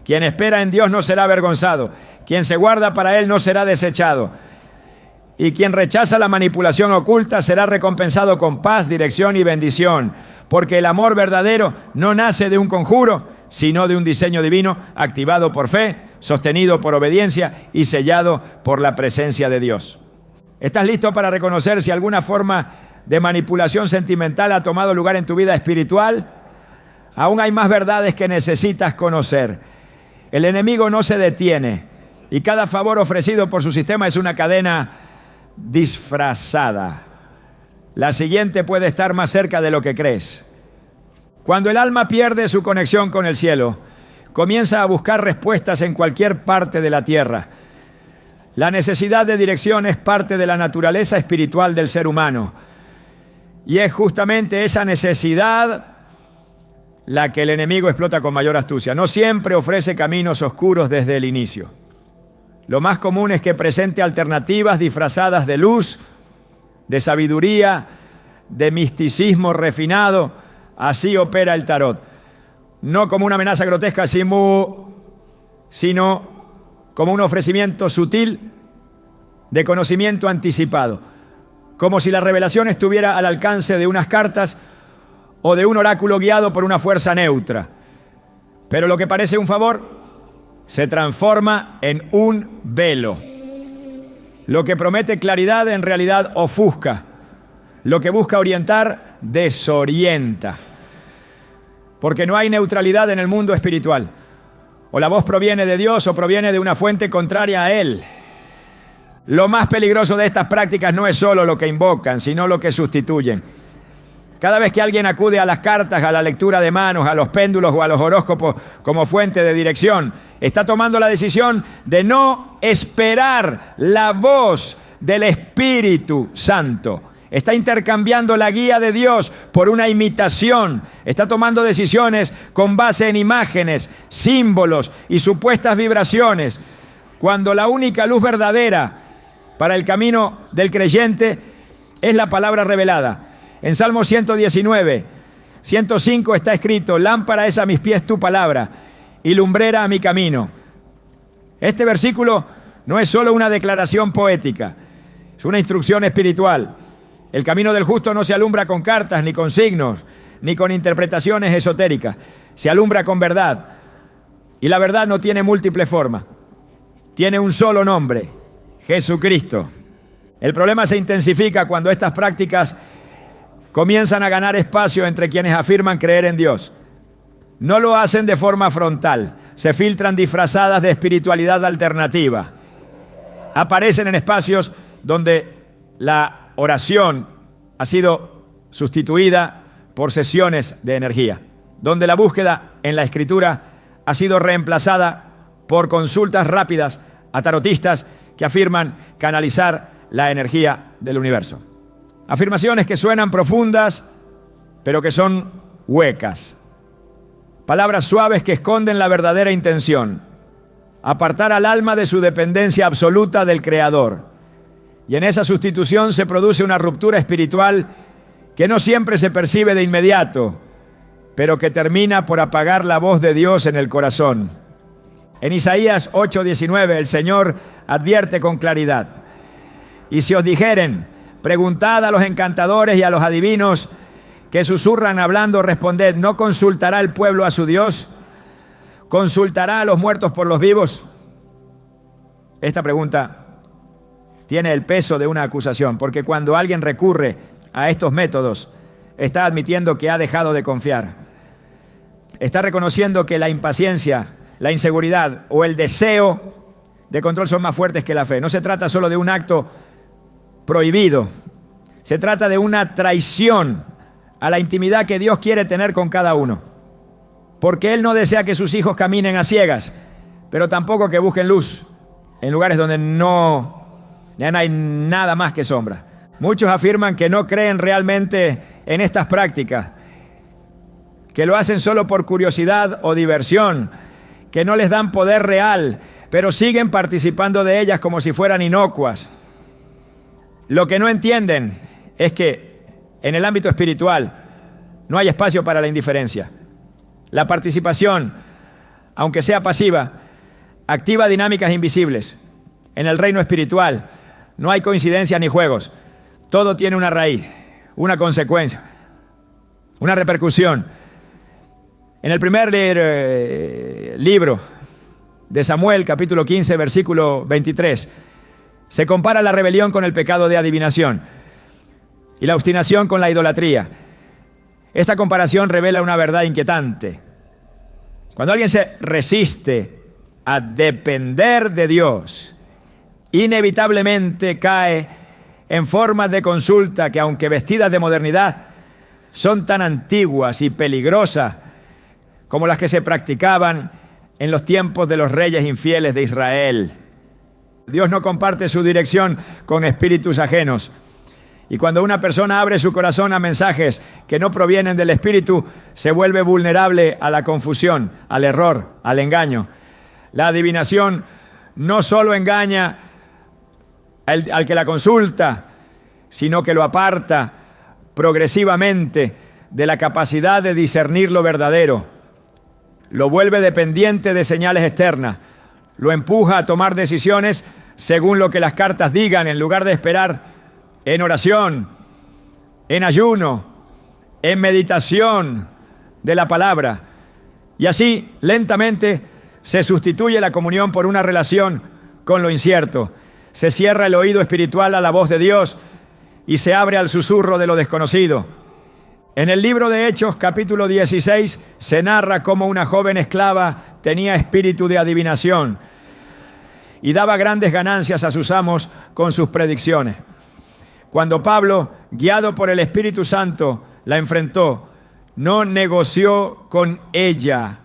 Quien espera en Dios no será avergonzado. Quien se guarda para Él no será desechado. Y quien rechaza la manipulación oculta será recompensado con paz, dirección y bendición. Porque el amor verdadero no nace de un conjuro, sino de un diseño divino activado por fe, sostenido por obediencia y sellado por la presencia de Dios. ¿Estás listo para reconocer si alguna forma de manipulación sentimental ha tomado lugar en tu vida espiritual? Aún hay más verdades que necesitas conocer. El enemigo no se detiene y cada favor ofrecido por su sistema es una cadena disfrazada. La siguiente puede estar más cerca de lo que crees. Cuando el alma pierde su conexión con el cielo, comienza a buscar respuestas en cualquier parte de la tierra. La necesidad de dirección es parte de la naturaleza espiritual del ser humano. Y es justamente esa necesidad la que el enemigo explota con mayor astucia. No siempre ofrece caminos oscuros desde el inicio. Lo más común es que presente alternativas disfrazadas de luz, de sabiduría, de misticismo refinado. Así opera el tarot. No como una amenaza grotesca, sino como un ofrecimiento sutil de conocimiento anticipado. Como si la revelación estuviera al alcance de unas cartas o de un oráculo guiado por una fuerza neutra. Pero lo que parece un favor se transforma en un velo. Lo que promete claridad en realidad ofusca. Lo que busca orientar desorienta. Porque no hay neutralidad en el mundo espiritual. O la voz proviene de Dios o proviene de una fuente contraria a Él. Lo más peligroso de estas prácticas no es solo lo que invocan, sino lo que sustituyen. Cada vez que alguien acude a las cartas, a la lectura de manos, a los péndulos o a los horóscopos como fuente de dirección, está tomando la decisión de no esperar la voz del Espíritu Santo. Está intercambiando la guía de Dios por una imitación. Está tomando decisiones con base en imágenes, símbolos y supuestas vibraciones, cuando la única luz verdadera para el camino del creyente es la palabra revelada. En Salmo 119, 105 está escrito: lámpara es a mis pies tu palabra y lumbrera a mi camino. Este versículo no es solo una declaración poética, es una instrucción espiritual. El camino del justo no se alumbra con cartas, ni con signos, ni con interpretaciones esotéricas. Se alumbra con verdad. Y la verdad no tiene múltiples formas. Tiene un solo nombre: Jesucristo. El problema se intensifica cuando estas prácticas comienzan a ganar espacio entre quienes afirman creer en Dios. No lo hacen de forma frontal. Se filtran disfrazadas de espiritualidad alternativa. Aparecen en espacios donde la oración ha sido sustituida por sesiones de energía, donde la búsqueda en la Escritura ha sido reemplazada por consultas rápidas a tarotistas que afirman canalizar la energía del universo. Afirmaciones que suenan profundas, pero que son huecas. Palabras suaves que esconden la verdadera intención: apartar al alma de su dependencia absoluta del Creador. Y en esa sustitución se produce una ruptura espiritual que no siempre se percibe de inmediato, pero que termina por apagar la voz de Dios en el corazón. En Isaías 8:19 el Señor advierte con claridad: y si os dijeren, preguntad a los encantadores y a los adivinos que susurran hablando, responded, ¿no consultará el pueblo a su Dios? consultará a los muertos por los vivos? Esta pregunta tiene el peso de una acusación, porque cuando alguien recurre a estos métodos, está admitiendo que ha dejado de confiar. Está reconociendo que la impaciencia, la inseguridad o el deseo de control son más fuertes que la fe. No se trata solo de un acto prohibido, se trata de una traición a la intimidad que Dios quiere tener con cada uno. Porque Él no desea que sus hijos caminen a ciegas, pero tampoco que busquen luz en lugares donde no hay nada más que sombra. Muchos afirman que no creen realmente en estas prácticas, que lo hacen solo por curiosidad o diversión, que no les dan poder real, pero siguen participando de ellas como si fueran inocuas. Lo que no entienden es que en el ámbito espiritual no hay espacio para la indiferencia. La participación, aunque sea pasiva, activa dinámicas invisibles. En el reino espiritual no hay coincidencias ni juegos. Todo tiene una raíz, una consecuencia, una repercusión. En el primer libro de Samuel, capítulo 15, versículo 23, se compara la rebelión con el pecado de adivinación y la obstinación con la idolatría. Esta comparación revela una verdad inquietante. Cuando alguien se resiste a depender de Dios, inevitablemente cae en formas de consulta que, aunque vestidas de modernidad, son tan antiguas y peligrosas como las que se practicaban en los tiempos de los reyes infieles de Israel. Dios no comparte su dirección con espíritus ajenos. Y cuando una persona abre su corazón a mensajes que no provienen del Espíritu, se vuelve vulnerable a la confusión, al error, al engaño. La adivinación no solo engaña al que la consulta, sino que lo aparta progresivamente de la capacidad de discernir lo verdadero. Lo vuelve dependiente de señales externas. Lo empuja a tomar decisiones según lo que las cartas digan, en lugar de esperar en oración, en ayuno, en meditación de la palabra. Y así, lentamente, se sustituye la comunión por una relación con lo incierto. Se cierra el oído espiritual a la voz de Dios y se abre al susurro de lo desconocido. En el libro de Hechos, capítulo 16, se narra cómo una joven esclava tenía espíritu de adivinación y daba grandes ganancias a sus amos con sus predicciones. Cuando Pablo, guiado por el Espíritu Santo, la enfrentó, no negoció con ella,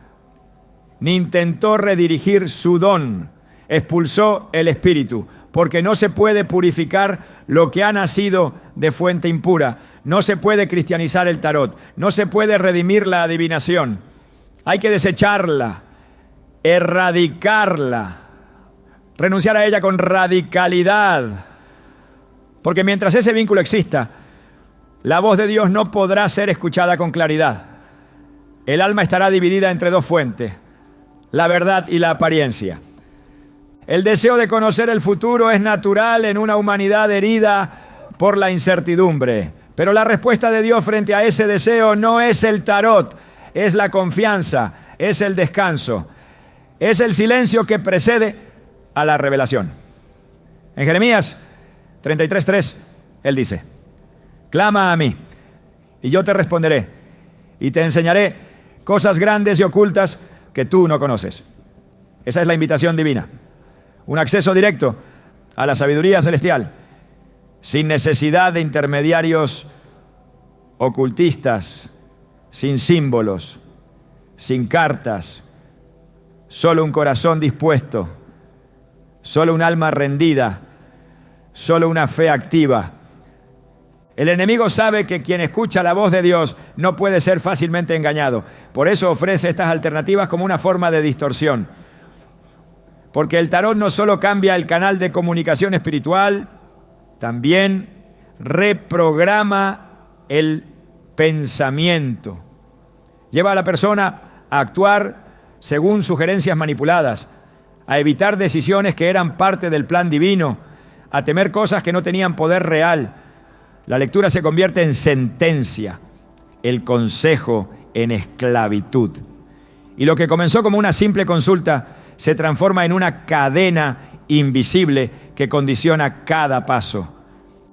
ni intentó redirigir su don. Expulsó el espíritu, porque no se puede purificar lo que ha nacido de fuente impura. No se puede cristianizar el tarot, no se puede redimir la adivinación. Hay que desecharla, erradicarla, renunciar a ella con radicalidad. Porque mientras ese vínculo exista, la voz de Dios no podrá ser escuchada con claridad. El alma estará dividida entre dos fuentes, la verdad y la apariencia. El deseo de conocer el futuro es natural en una humanidad herida por la incertidumbre. Pero la respuesta de Dios frente a ese deseo no es el tarot, es la confianza, es el descanso, es el silencio que precede a la revelación. En Jeremías 33:3, Él dice: clama a mí, y yo te responderé, y te enseñaré cosas grandes y ocultas que tú no conoces. Esa es la invitación divina. Un acceso directo a la sabiduría celestial, sin necesidad de intermediarios ocultistas, sin símbolos, sin cartas, solo un corazón dispuesto, solo un alma rendida, solo una fe activa. El enemigo sabe que quien escucha la voz de Dios no puede ser fácilmente engañado. Por eso ofrece estas alternativas como una forma de distorsión. Porque el tarot no solo cambia el canal de comunicación espiritual, también reprograma el pensamiento. Lleva a la persona a actuar según sugerencias manipuladas, a evitar decisiones que eran parte del plan divino, a temer cosas que no tenían poder real. La lectura se convierte en sentencia, el consejo en esclavitud. Y lo que comenzó como una simple consulta se transforma en una cadena invisible que condiciona cada paso.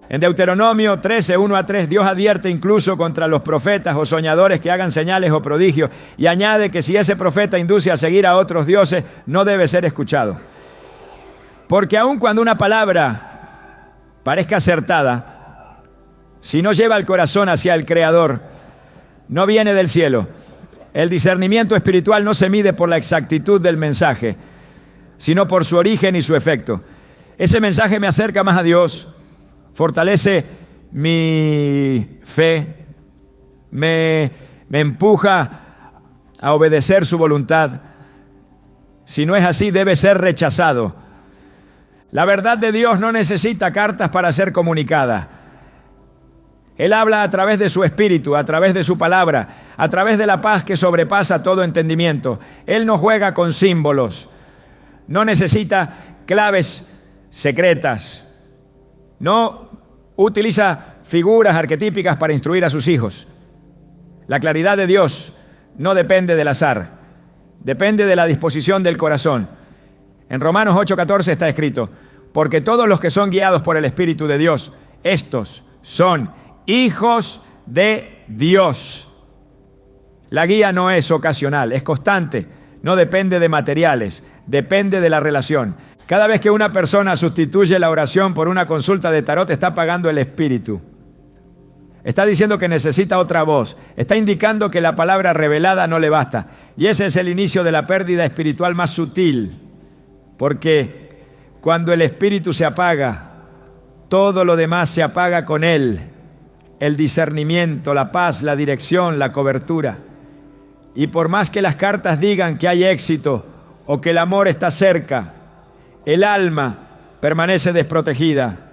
En Deuteronomio 13, 1-3, Dios advierte incluso contra los profetas o soñadores que hagan señales o prodigios y añade que si ese profeta induce a seguir a otros dioses, no debe ser escuchado. Porque aun cuando una palabra parezca acertada, si no lleva el corazón hacia el Creador, no viene del cielo. El discernimiento espiritual no se mide por la exactitud del mensaje, sino por su origen y su efecto. Ese mensaje me acerca más a Dios, fortalece mi fe, me empuja a obedecer su voluntad. Si no es así, debe ser rechazado. La verdad de Dios no necesita cartas para ser comunicada. Él habla a través de su espíritu, a través de su palabra, a través de la paz que sobrepasa todo entendimiento. Él no juega con símbolos, no necesita claves secretas, no utiliza figuras arquetípicas para instruir a sus hijos. La claridad de Dios no depende del azar, depende de la disposición del corazón. En Romanos 8:14 está escrito: porque todos los que son guiados por el Espíritu de Dios, estos son hijos de Dios. La guía no es ocasional, es constante, no depende de materiales, depende de la relación. Cada vez que una persona sustituye la oración por una consulta de tarot, está apagando el espíritu. Está diciendo que necesita otra voz. Está indicando que la palabra revelada no le basta. Y ese es el inicio de la pérdida espiritual más sutil. Porque cuando el espíritu se apaga, todo lo demás se apaga con él. El discernimiento, la paz, la dirección, la cobertura. Y por más que las cartas digan que hay éxito o que el amor está cerca, el alma permanece desprotegida.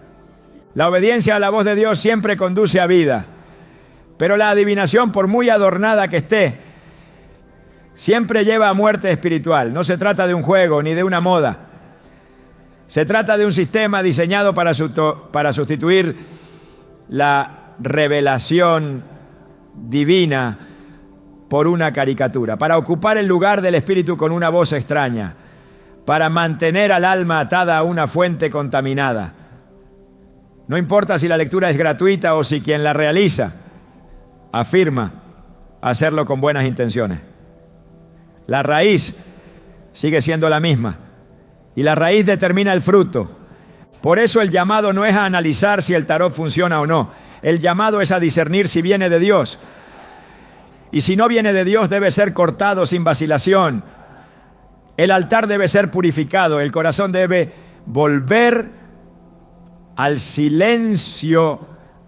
La obediencia a la voz de Dios siempre conduce a vida, pero la adivinación, por muy adornada que esté, siempre lleva a muerte espiritual. No se trata de un juego ni de una moda. Se trata de un sistema diseñado para sustituir la revelación divina por una caricatura, para ocupar el lugar del espíritu con una voz extraña, para mantener al alma atada a una fuente contaminada. No importa si la lectura es gratuita o si quien la realiza afirma hacerlo con buenas intenciones. La raíz sigue siendo la misma y la raíz determina el fruto. Por eso el llamado no es a analizar si el tarot funciona o no. El llamado es a discernir si viene de Dios. Y si no viene de Dios, debe ser cortado sin vacilación. El altar debe ser purificado, el corazón debe volver al silencio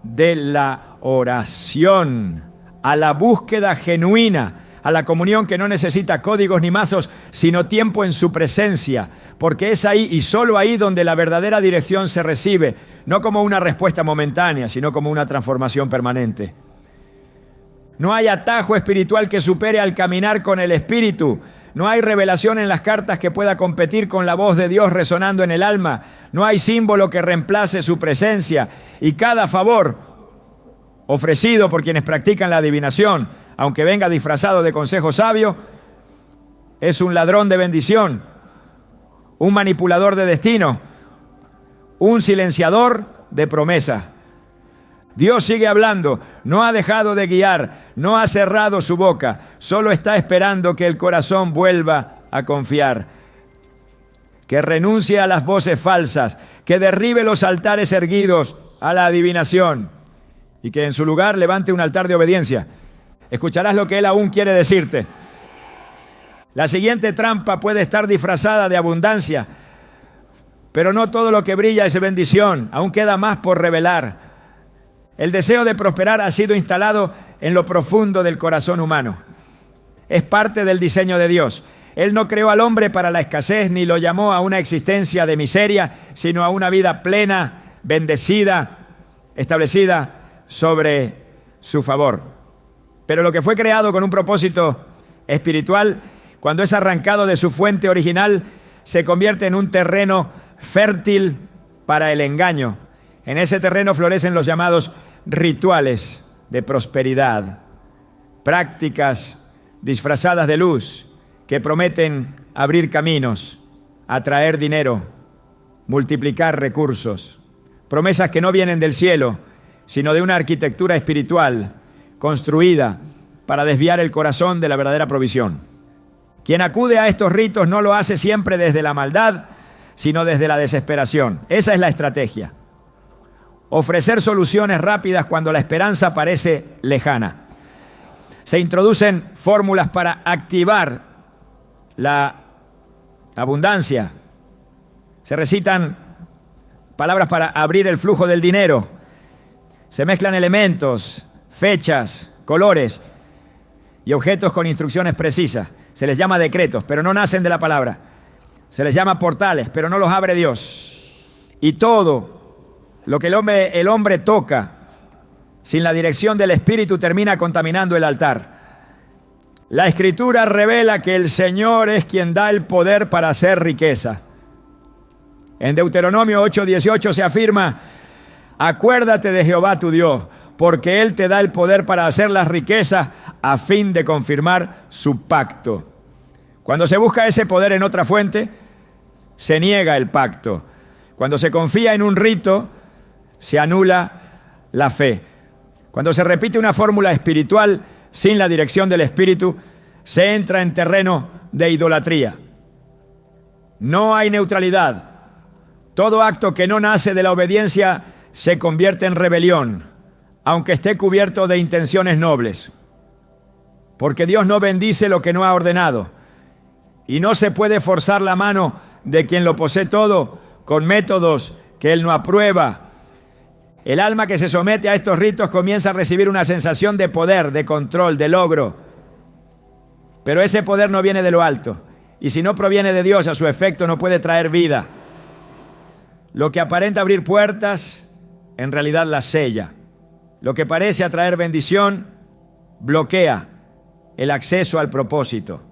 de la oración, a la búsqueda genuina, a la comunión que no necesita códigos ni mazos, sino tiempo en su presencia, porque es ahí y solo ahí donde la verdadera dirección se recibe, no como una respuesta momentánea, sino como una transformación permanente. No hay atajo espiritual que supere al caminar con el Espíritu. No hay revelación en las cartas que pueda competir con la voz de Dios resonando en el alma. No hay símbolo que reemplace su presencia. Y cada favor ofrecido por quienes practican la adivinación, aunque venga disfrazado de consejo sabio, es un ladrón de bendición, un manipulador de destino, un silenciador de promesa. Dios sigue hablando, no ha dejado de guiar, no ha cerrado su boca, solo está esperando que el corazón vuelva a confiar, que renuncie a las voces falsas, que derribe los altares erguidos a la adivinación y que en su lugar levante un altar de obediencia. Escucharás lo que Él aún quiere decirte. La siguiente trampa puede estar disfrazada de abundancia, pero no todo lo que brilla es bendición, aún queda más por revelar. El deseo de prosperar ha sido instalado en lo profundo del corazón humano. Es parte del diseño de Dios. Él no creó al hombre para la escasez ni lo llamó a una existencia de miseria, sino a una vida plena, bendecida, establecida sobre su favor. Pero lo que fue creado con un propósito espiritual, cuando es arrancado de su fuente original, se convierte en un terreno fértil para el engaño. En ese terreno florecen los llamados rituales de prosperidad, prácticas disfrazadas de luz que prometen abrir caminos, atraer dinero, multiplicar recursos. Promesas que no vienen del cielo, sino de una arquitectura espiritual construida para desviar el corazón de la verdadera provisión. Quien acude a estos ritos no lo hace siempre desde la maldad, sino desde la desesperación. Esa es la estrategia. Ofrecer soluciones rápidas cuando la esperanza parece lejana. Se introducen fórmulas para activar la abundancia. Se recitan palabras para abrir el flujo del dinero. Se mezclan elementos, fechas, colores y objetos con instrucciones precisas. Se les llama decretos, pero no nacen de la palabra. Se les llama portales, pero no los abre Dios. Y todo lo que el hombre toca sin la dirección del Espíritu termina contaminando el altar. La Escritura revela que el Señor es quien da el poder para hacer riqueza. En Deuteronomio 8:18 se afirma: acuérdate de Jehová tu Dios, porque Él te da el poder para hacer las riquezas a fin de confirmar su pacto. Cuando se busca ese poder en otra fuente, se niega el pacto. Cuando se confía en un rito, se anula la fe. Cuando se repite una fórmula espiritual sin la dirección del Espíritu, se entra en terreno de idolatría. No hay neutralidad. Todo acto que no nace de la obediencia se convierte en rebelión, aunque esté cubierto de intenciones nobles. Porque Dios no bendice lo que no ha ordenado, y no se puede forzar la mano de quien lo posee todo con métodos que Él no aprueba. El alma que se somete a estos ritos comienza a recibir una sensación de poder, de control, de logro. Pero ese poder no viene de lo alto, y si no proviene de Dios, a su efecto no puede traer vida. Lo que aparenta abrir puertas, en realidad las sella. Lo que parece atraer bendición, bloquea el acceso al propósito.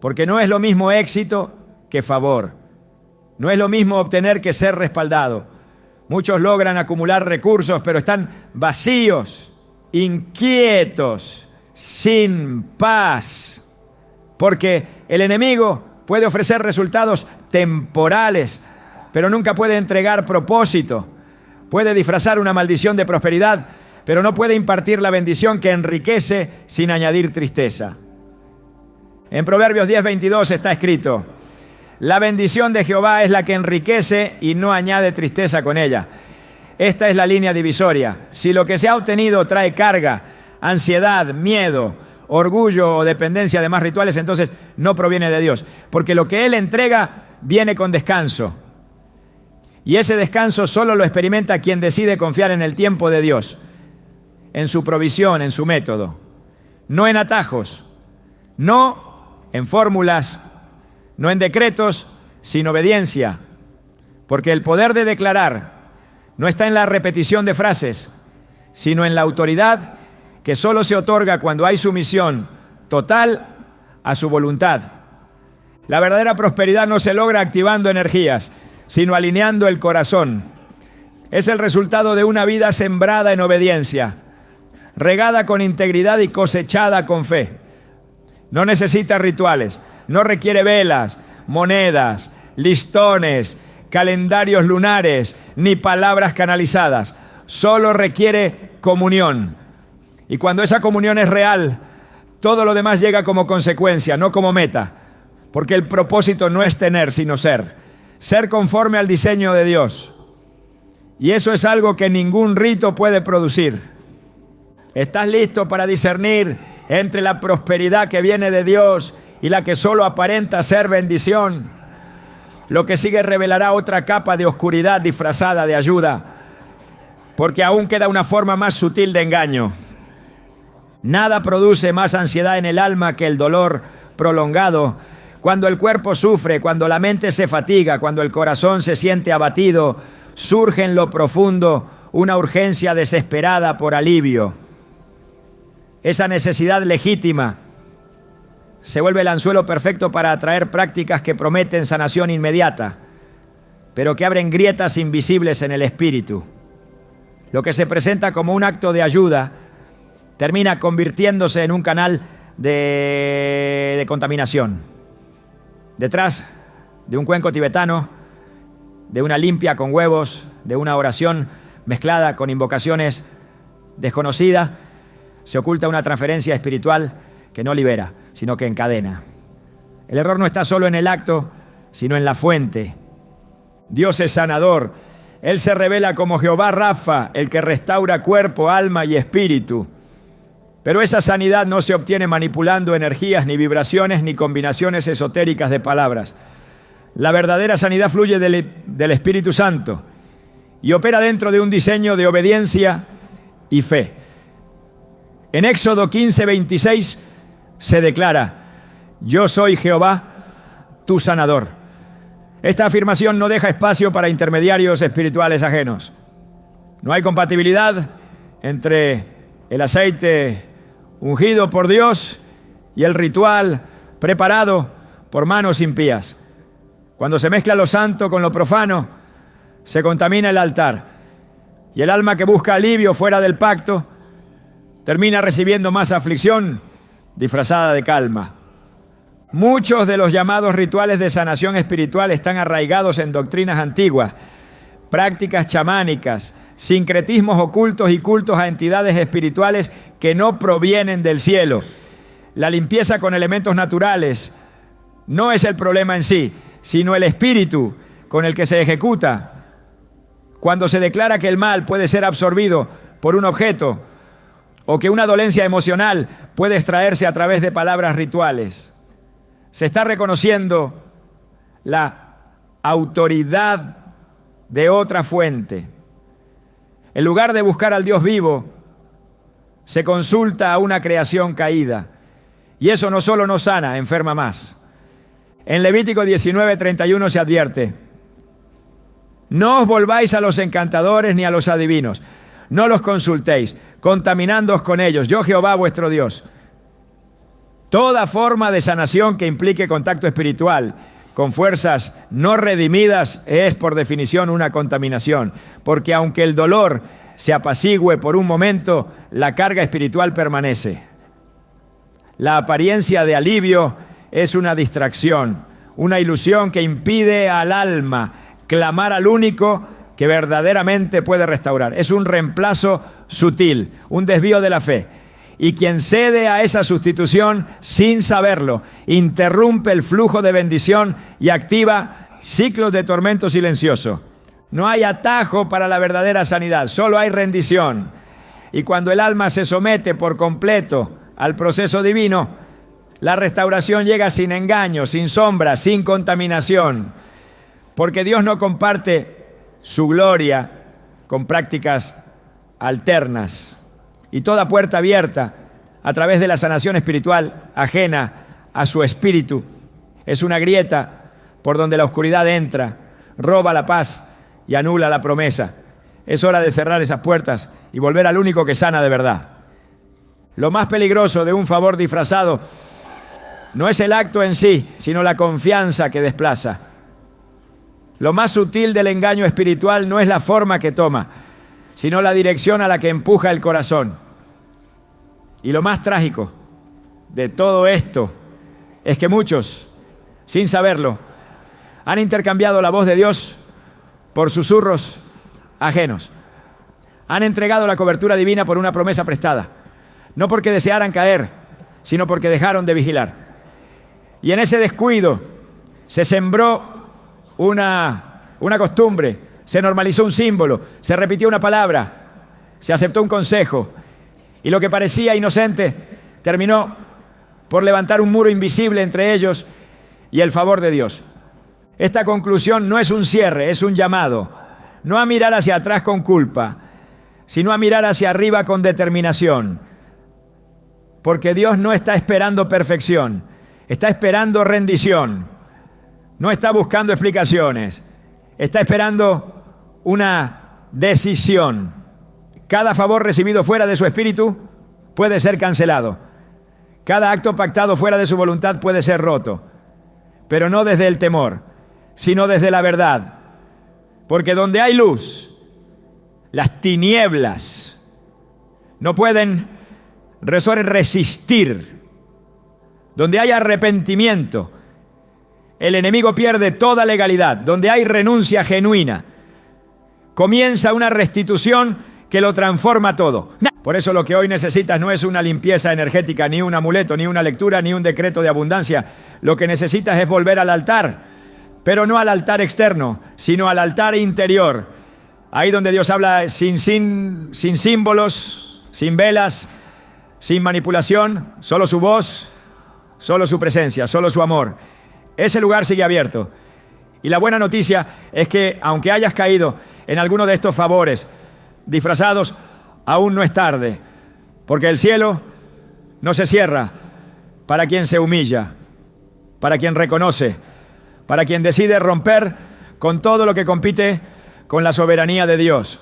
Porque no es lo mismo éxito que favor. No es lo mismo obtener que ser respaldado. Muchos logran acumular recursos, pero están vacíos, inquietos, sin paz. Porque el enemigo puede ofrecer resultados temporales, pero nunca puede entregar propósito. Puede disfrazar una maldición de prosperidad, pero no puede impartir la bendición que enriquece sin añadir tristeza. En Proverbios 10:22 está escrito: la bendición de Jehová es la que enriquece y no añade tristeza con ella. Esta es la línea divisoria. Si lo que se ha obtenido trae carga, ansiedad, miedo, orgullo o dependencia de más rituales, entonces no proviene de Dios. Porque lo que Él entrega viene con descanso. Y ese descanso solo lo experimenta quien decide confiar en el tiempo de Dios, en su provisión, en su método. No en atajos, no en fórmulas, no en decretos, sin obediencia. Porque el poder de declarar no está en la repetición de frases, sino en la autoridad que solo se otorga cuando hay sumisión total a su voluntad. La verdadera prosperidad no se logra activando energías, sino alineando el corazón. Es el resultado de una vida sembrada en obediencia, regada con integridad y cosechada con fe. No necesita rituales, no requiere velas, monedas, listones, calendarios lunares, ni palabras canalizadas. Solo requiere comunión. Y cuando esa comunión es real, todo lo demás llega como consecuencia, no como meta. Porque el propósito no es tener, sino ser. Ser conforme al diseño de Dios. Y eso es algo que ningún rito puede producir. ¿Estás listo para discernir entre la prosperidad que viene de Dios y la que solo aparenta ser bendición? Lo que sigue revelará otra capa de oscuridad disfrazada de ayuda, porque aún queda una forma más sutil de engaño. Nada produce más ansiedad en el alma que el dolor prolongado. Cuando el cuerpo sufre, cuando la mente se fatiga, cuando el corazón se siente abatido, surge en lo profundo una urgencia desesperada por alivio. Esa necesidad legítima se vuelve el anzuelo perfecto para atraer prácticas que prometen sanación inmediata, pero que abren grietas invisibles en el espíritu. Lo que se presenta como un acto de ayuda termina convirtiéndose en un canal de contaminación. Detrás de un cuenco tibetano, de una limpia con huevos, de una oración mezclada con invocaciones desconocidas, se oculta una transferencia espiritual que no libera, sino que encadena. El error no está solo en el acto, sino en la fuente. Dios es sanador. Él se revela como Jehová Rafa, el que restaura cuerpo, alma y espíritu. Pero esa sanidad no se obtiene manipulando energías, ni vibraciones, ni combinaciones esotéricas de palabras. La verdadera sanidad fluye del Espíritu Santo y opera dentro de un diseño de obediencia y fe. En Éxodo 15:26 se declara: yo soy Jehová, tu sanador. Esta afirmación no deja espacio para intermediarios espirituales ajenos. No hay compatibilidad entre el aceite ungido por Dios y el ritual preparado por manos impías. Cuando se mezcla lo santo con lo profano, se contamina el altar, y el alma que busca alivio fuera del pacto termina recibiendo más aflicción disfrazada de calma. Muchos de los llamados rituales de sanación espiritual están arraigados en doctrinas antiguas, prácticas chamánicas, sincretismos ocultos y cultos a entidades espirituales que no provienen del cielo. La limpieza con elementos naturales no es el problema en sí, sino el espíritu con el que se ejecuta. Cuando se declara que el mal puede ser absorbido por un objeto o que una dolencia emocional puede extraerse a través de palabras rituales, se está reconociendo la autoridad de otra fuente. En lugar de buscar al Dios vivo, se consulta a una creación caída. Y eso no solo no sana, enferma más. En Levítico 19:31 se advierte: no os volváis a los encantadores ni a los adivinos, no los consultéis, contaminándoos con ellos, yo Jehová vuestro Dios. Toda forma de sanación que implique contacto espiritual con fuerzas no redimidas es por definición una contaminación, porque aunque el dolor se apacigüe por un momento, la carga espiritual permanece. La apariencia de alivio es una distracción, una ilusión que impide al alma clamar al único que verdaderamente puede restaurar. Es un reemplazo sutil, un desvío de la fe. Y quien cede a esa sustitución sin saberlo, interrumpe el flujo de bendición y activa ciclos de tormento silencioso. No hay atajo para la verdadera sanidad, solo hay rendición. Y cuando el alma se somete por completo al proceso divino, la restauración llega sin engaño, sin sombra, sin contaminación. Porque Dios no comparte su gloria con prácticas alternas. Y toda puerta abierta a través de la sanación espiritual ajena a su espíritu es una grieta por donde la oscuridad entra, roba la paz y anula la promesa. Es hora de cerrar esas puertas y volver al único que sana de verdad. Lo más peligroso de un favor disfrazado no es el acto en sí, sino la confianza que desplaza. Lo más sutil del engaño espiritual no es la forma que toma, sino la dirección a la que empuja el corazón. Y lo más trágico de todo esto es que muchos, sin saberlo, han intercambiado la voz de Dios por susurros ajenos. Han entregado la cobertura divina por una promesa prestada, no porque desearan caer, sino porque dejaron de vigilar. Y en ese descuido se sembró una costumbre, se normalizó un símbolo, se repitió una palabra, se aceptó un consejo, y lo que parecía inocente terminó por levantar un muro invisible entre ellos y el favor de Dios. Esta conclusión no es un cierre, es un llamado, no a mirar hacia atrás con culpa, sino a mirar hacia arriba con determinación, porque Dios no está esperando perfección, está esperando rendición, no está buscando explicaciones, está esperando una decisión. Cada favor recibido fuera de su espíritu puede ser cancelado. Cada acto pactado fuera de su voluntad puede ser roto, pero no desde el temor, sino desde la verdad. Porque donde hay luz, las tinieblas no pueden resistir. Donde hay arrepentimiento, el enemigo pierde toda legalidad, donde hay renuncia genuina, comienza una restitución que lo transforma todo. Por eso lo que hoy necesitas no es una limpieza energética, ni un amuleto, ni una lectura, ni un decreto de abundancia. Lo que necesitas es volver al altar, pero no al altar externo, sino al altar interior. Ahí donde Dios habla sin símbolos, sin velas, sin manipulación, solo su voz, solo su presencia, solo su amor. Ese lugar sigue abierto. Y la buena noticia es que, aunque hayas caído en alguno de estos favores disfrazados, aún no es tarde, porque el cielo no se cierra para quien se humilla, para quien reconoce, para quien decide romper con todo lo que compite con la soberanía de Dios.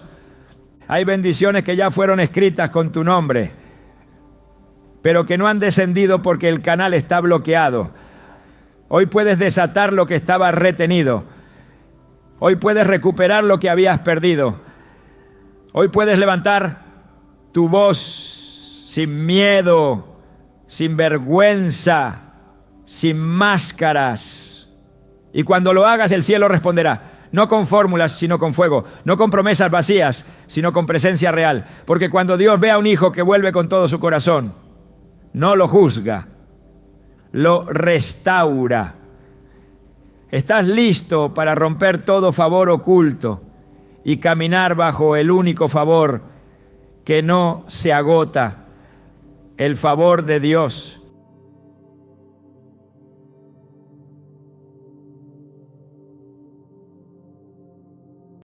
Hay bendiciones que ya fueron escritas con tu nombre, pero que no han descendido porque el canal está bloqueado. Hoy puedes desatar lo que estaba retenido. Hoy puedes recuperar lo que habías perdido. Hoy puedes levantar tu voz sin miedo, sin vergüenza, sin máscaras. Y cuando lo hagas, el cielo responderá. No con fórmulas, sino con fuego. No con promesas vacías, sino con presencia real. Porque cuando Dios ve a un hijo que vuelve con todo su corazón, no lo juzga, lo restaura. Estás listo para romper todo favor oculto y caminar bajo el único favor que no se agota, el favor de Dios.